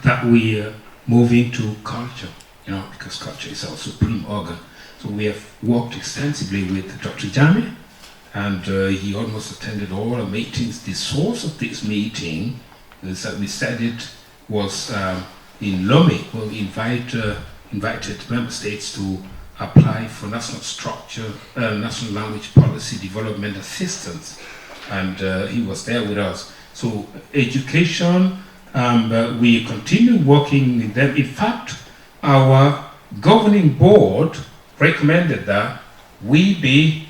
S17: that we move into culture, because culture is our supreme organ. So we have worked extensively with Dr. Jame, and he almost attended all the meetings. The source of this meeting, as we said it, was in Lomé, where we invited member states to apply for national structure, national language policy development assistance, and he was there with us. So education, we continue working with them. In fact, our governing board recommended that we be,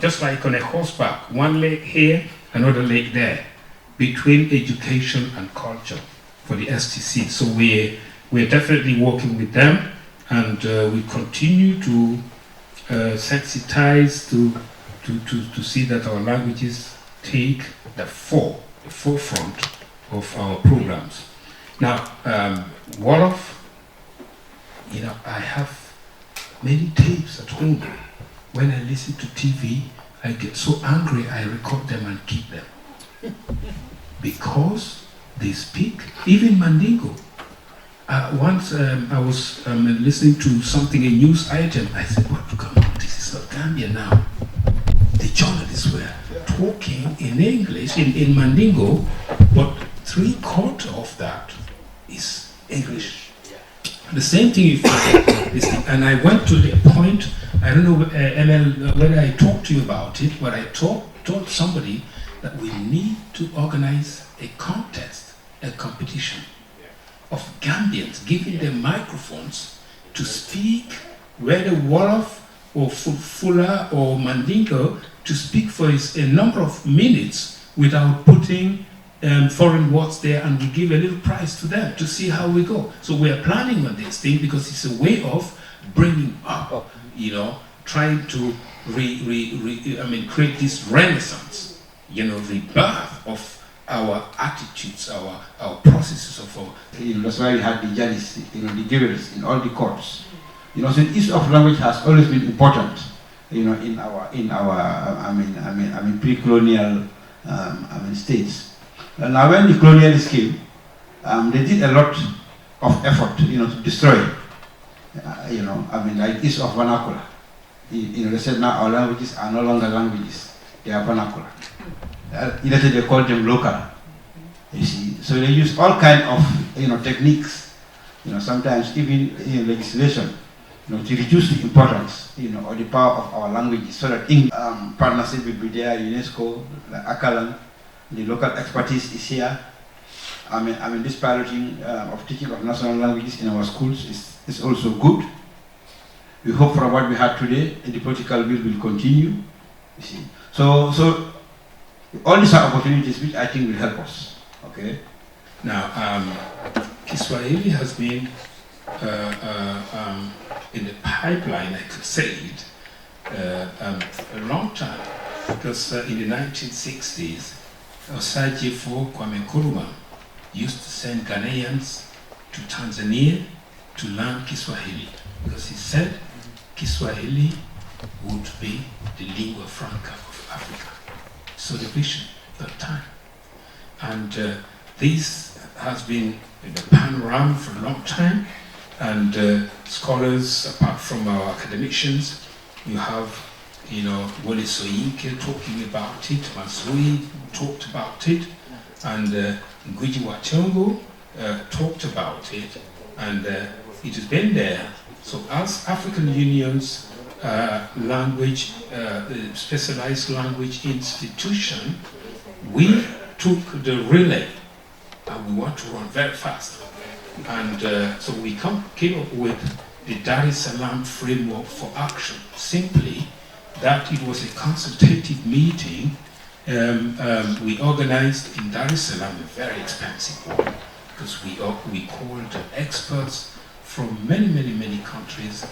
S17: just like on a horseback, one leg here, another leg there, between education and culture for the STC. So we're definitely working with them, and we continue to sensitize to see that our languages take the forefront of our programs. Now, Wolof, I have many tapes at home. When I listen to TV, I get so angry, I record them and keep them. Because they speak, even Mandingo. Once I was listening to something, a news item, I said, "What? Come on, this is not Gambia now." The journalists were talking in English, in Mandingo, but 3/4 of that is English. The same thing, and I went to the point, I don't know, ML, whether I talked to you about it, but I told somebody that we need to organize a contest, a competition of Gambians, giving them microphones to speak, whether Wolof or Fula or Mandingo, to speak for a number of minutes without putting foreign words there, and we give a little prize to them to see how we go. So we are planning on this thing because it's a way of bringing up, you know, trying to create this renaissance, you know, rebirth of our attitudes, our processes of our...
S18: You know, that's why we had the judges, you know, the jurors in all the courts. You know, so the issue of language has always been important, you know, in our pre-colonial states. And now when the colonialists came, they did a lot of effort, you know, to destroy, like the issue of vernacular. You know, they said now our languages are no longer languages; they are vernacular. Later they called them local. You see, so they use all kind of, you know, techniques. You know, sometimes even legislation, you know, to reduce the importance, you know, or the power of our languages, so that in partnership with BDA, UNESCO, like ACALAN, the local expertise is here. This piloting of teaching of national languages in our schools is also good. We hope from what we had today, the political will continue. You see, so all these are opportunities which I think will help us. Okay.
S17: Now, Kiswahili has been in the pipeline, I could say it, a long time, because in the 1960s, Osajifo Kwame Nkrumah used to send Ghanaians to Tanzania to learn Kiswahili, because he said Kiswahili would be the lingua franca of Africa. So the vision at that time. And this has been in the panorama for a long time, and scholars, apart from our academicians, you have, you know, Wole Soyinka talking about it, Mansuri talked about it, and Ngugi wa Thiong'o talked about it, and it has been there. So as African Union's language, specialized language institution, we took the relay, and we want to run very fast. And so we came up with the Dar es Salaam framework for action. Simply that it was a consultative meeting we organized in Dar es Salaam, a very expensive one, because we called experts from many countries.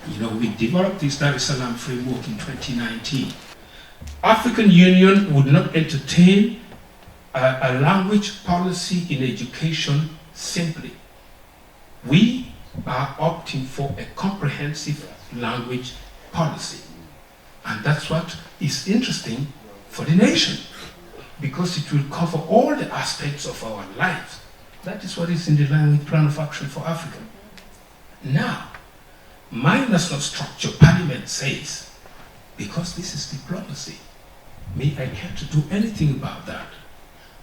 S17: You know, we developed this Dar es Salaam framework in 2019. African Union would not entertain a language policy in education simply. We are opting for a comprehensive language policy. And that's what is interesting for the nation, because it will cover all the aspects of our lives. That is what is in the Language Plan of Action for Africa. Now, my national structure, Parliament says, because this is diplomacy, may I care to do anything about that?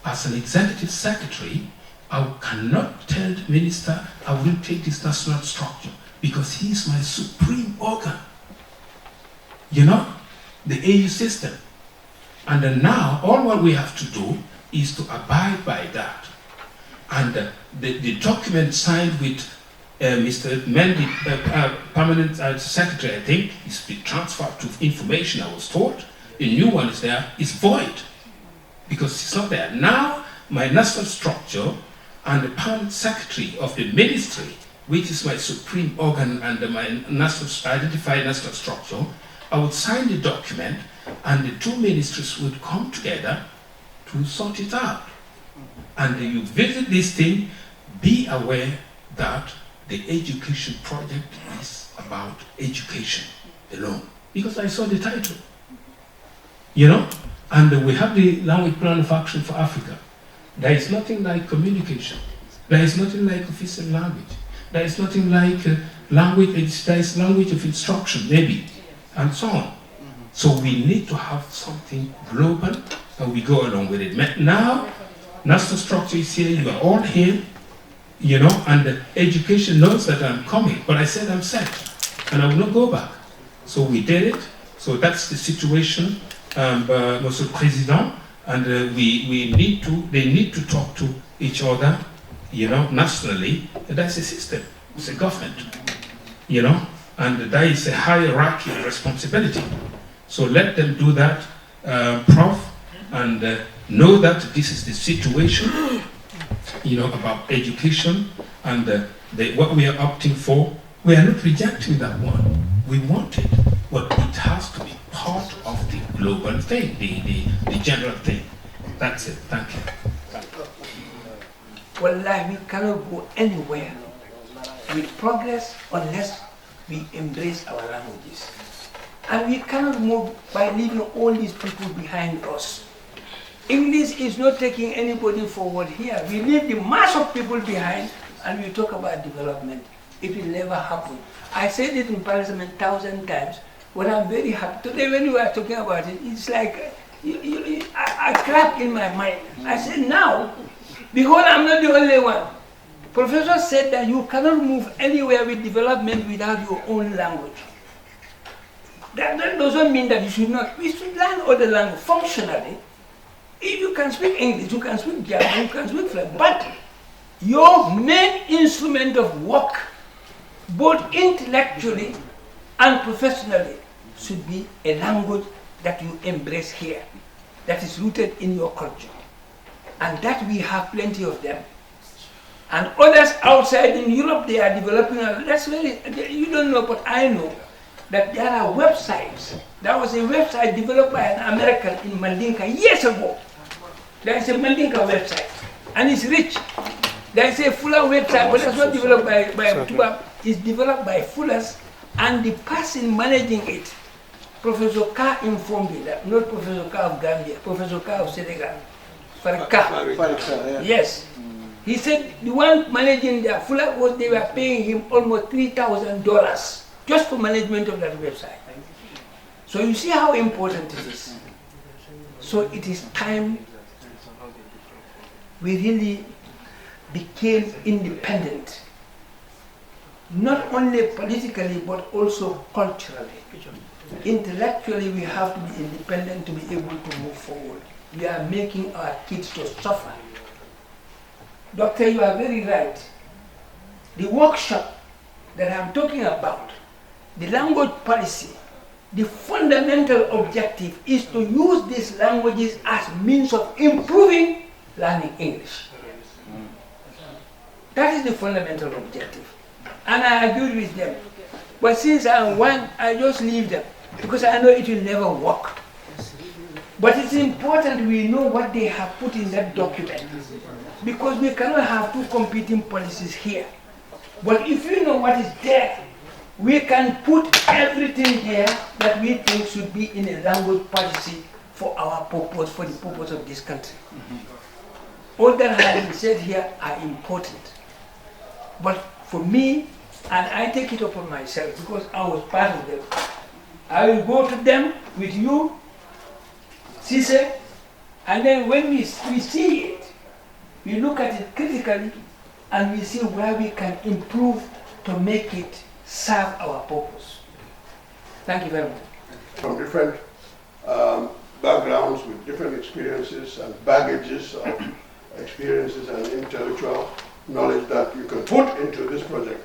S17: As an executive secretary, I cannot tell the minister I will take this national structure, because he is my supreme organ. You know, the AU system. And then now, all what we have to do is to abide by that. And the document signed with Mr. Mendy, permanent secretary, I think, is being transferred to information, I was told. The new one is there, is void, because it's not there. Now, my national structure and the permanent secretary of the ministry, which is my supreme organ under my identified national structure, I would sign the document, and the two ministries would come together to sort it out. And you visit this thing, be aware that the education project is about education alone. Because I saw the title. You know? And we have the Language Plan of Action for Africa. There is nothing like communication. There is nothing like official language. There is nothing like language, there is language of instruction, maybe, and so on. So we need to have something global, and we go along with it. Now, national structure is here, you are all here, you know, and the education knows that I'm coming, but I said I'm set, and I will not go back. So we did it. So that's the situation, Monsieur le Président, And they need to talk to each other, nationally. That's a system, it's a government, and that is a hierarchy of responsibility. So let them do that, Prof, and know that this is the situation, about education, and what we are opting for. We are not rejecting that one. We want it, but it has to be part of the global thing, the general thing. That's it. Thank you.
S1: Well, we cannot go anywhere with progress unless we embrace our languages. And we cannot move by leaving all these people behind us. English is not taking anybody forward here. We leave the mass of people behind and we talk about development. It will never happen. I said it in Parliament 1,000 times, but I'm very happy. Today when you are talking about it, it's like, I cracked in my mind. I said now, because I'm not the only one. Professor said that you cannot move anywhere with development without your own language. That doesn't mean that you should not. We should learn other language functionally. If you can speak English, you can speak German, you can speak French, but your main instrument of work, both intellectually and professionally, should be a language that you embrace here, that is rooted in your culture. And that we have plenty of them. And others outside in Europe, they are developing, that's very, you don't know, but I know that there are websites. There was a website developed by an American in Mandinka years ago. There is a Mandinka website, and it's rich. There is a Fuller website, but it's not developed by Tuba. It's developed by Fullers, and the person managing it, Professor Ka informed me that, not Professor Ka of Gambia, Professor Ka of Senegal.
S15: Farika,
S1: yes. He said the one managing the Fuller was, they were paying him almost $3,000 just for management of that website. So you see how important it is. So it is time we really became independent, not only politically but also culturally. Intellectually, we have to be independent to be able to move forward. We are making our kids to suffer. Doctor, you are very right. The workshop that I'm talking about, the language policy, the fundamental objective is to use these languages as means of improving learning English. That is the fundamental objective. And I agree with them. But since I'm one, I just leave them because I know it will never work. But it's important we know what they have put in that document, because we cannot have two competing policies here. But if you know what is there, we can put everything there that we think should be in a language policy for our purpose, for the purpose of this country. All that has been said here are important. But for me, and I take it upon myself because I was part of them, I will go to them with you, Cisse, and then when we see it, we look at it critically and we see where we can improve to make it serve our purpose. Thank you very much.
S2: From different backgrounds with different experiences and baggages of experiences and intellectual knowledge that you can put into this project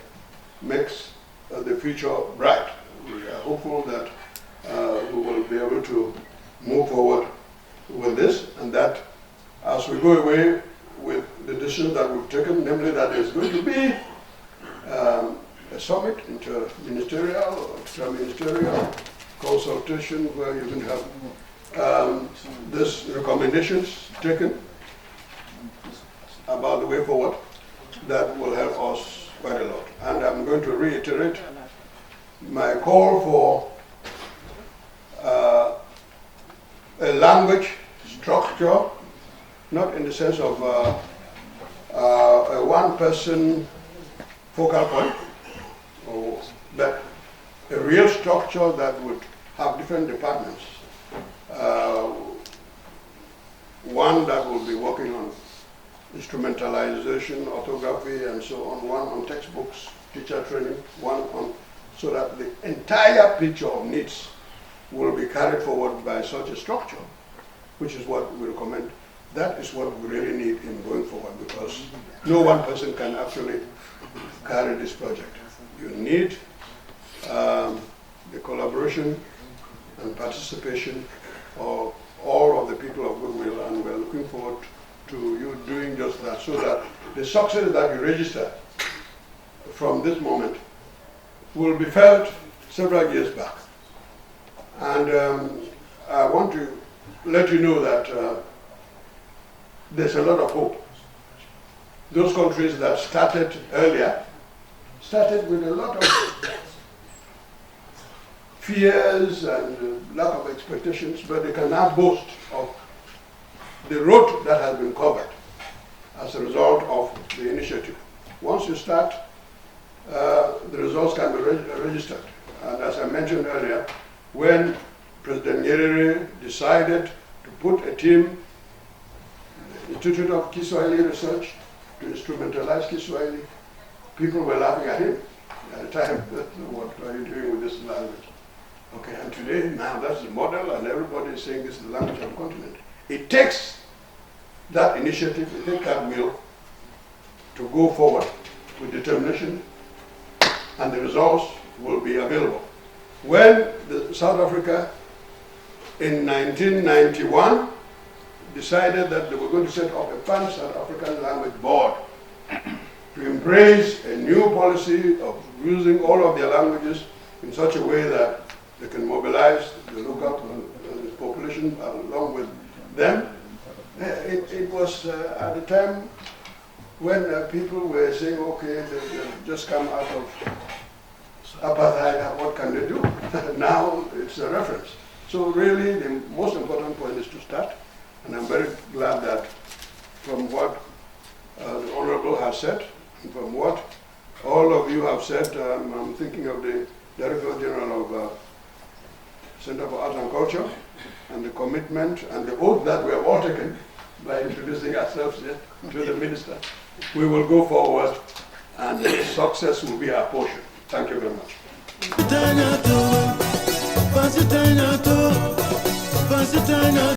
S2: makes the future bright. We are hopeful that we will be able to move forward with this, and that as we go away with the decision that we've taken, namely that there's going to be a summit, inter-ministerial or extra-ministerial consultation where you can have these recommendations taken about the way forward. That will help us quite a lot. And I'm going to reiterate my call for a language structure, not in the sense of a one-person focal point, but a real structure that would have different departments. One that will be working on instrumentalization, orthography, and so on, one on textbooks, teacher training, one on, so that the entire picture of needs will be carried forward by such a structure. which is what we recommend, that is what we really need in going forward, because no one person can actually carry this project. You need the collaboration and participation of all of the people of goodwill, and we're looking forward to you doing just that, so that the success that you register from this moment will be felt several years back. And I want to let you know that there's a lot of hope. Those countries that started earlier started with a lot of fears and lack of expectations, but they can now boast of the road that has been covered as a result of the initiative. Once you start, the results can be registered. And as I mentioned earlier, when President Nyerere decided to put a team, the Institute of Kiswahili Research, to instrumentalize Kiswahili, people were laughing at him at the time. What are you doing with this language? Okay, and today, now that's the model, and everybody is saying this is the language of the continent. It takes that initiative, it takes that will to go forward with determination, and the results will be available. When South Africa in 1991 decided that they were going to set up a pan-South African language board to embrace a new policy of using all of their languages in such a way that they can mobilize the local population along with them. It was at the time when people were saying, okay, they've just come out of apartheid, what can they do? Now it's a reference. So really the most important point is to start, and I'm very glad that from what the Honorable has said, and from what all of you have said, I'm thinking of the Director General of Center for Arts and Culture, and the commitment and the oath that we have all taken by introducing ourselves here to the Minister. We will go forward, and success will be our portion. Thank you very much.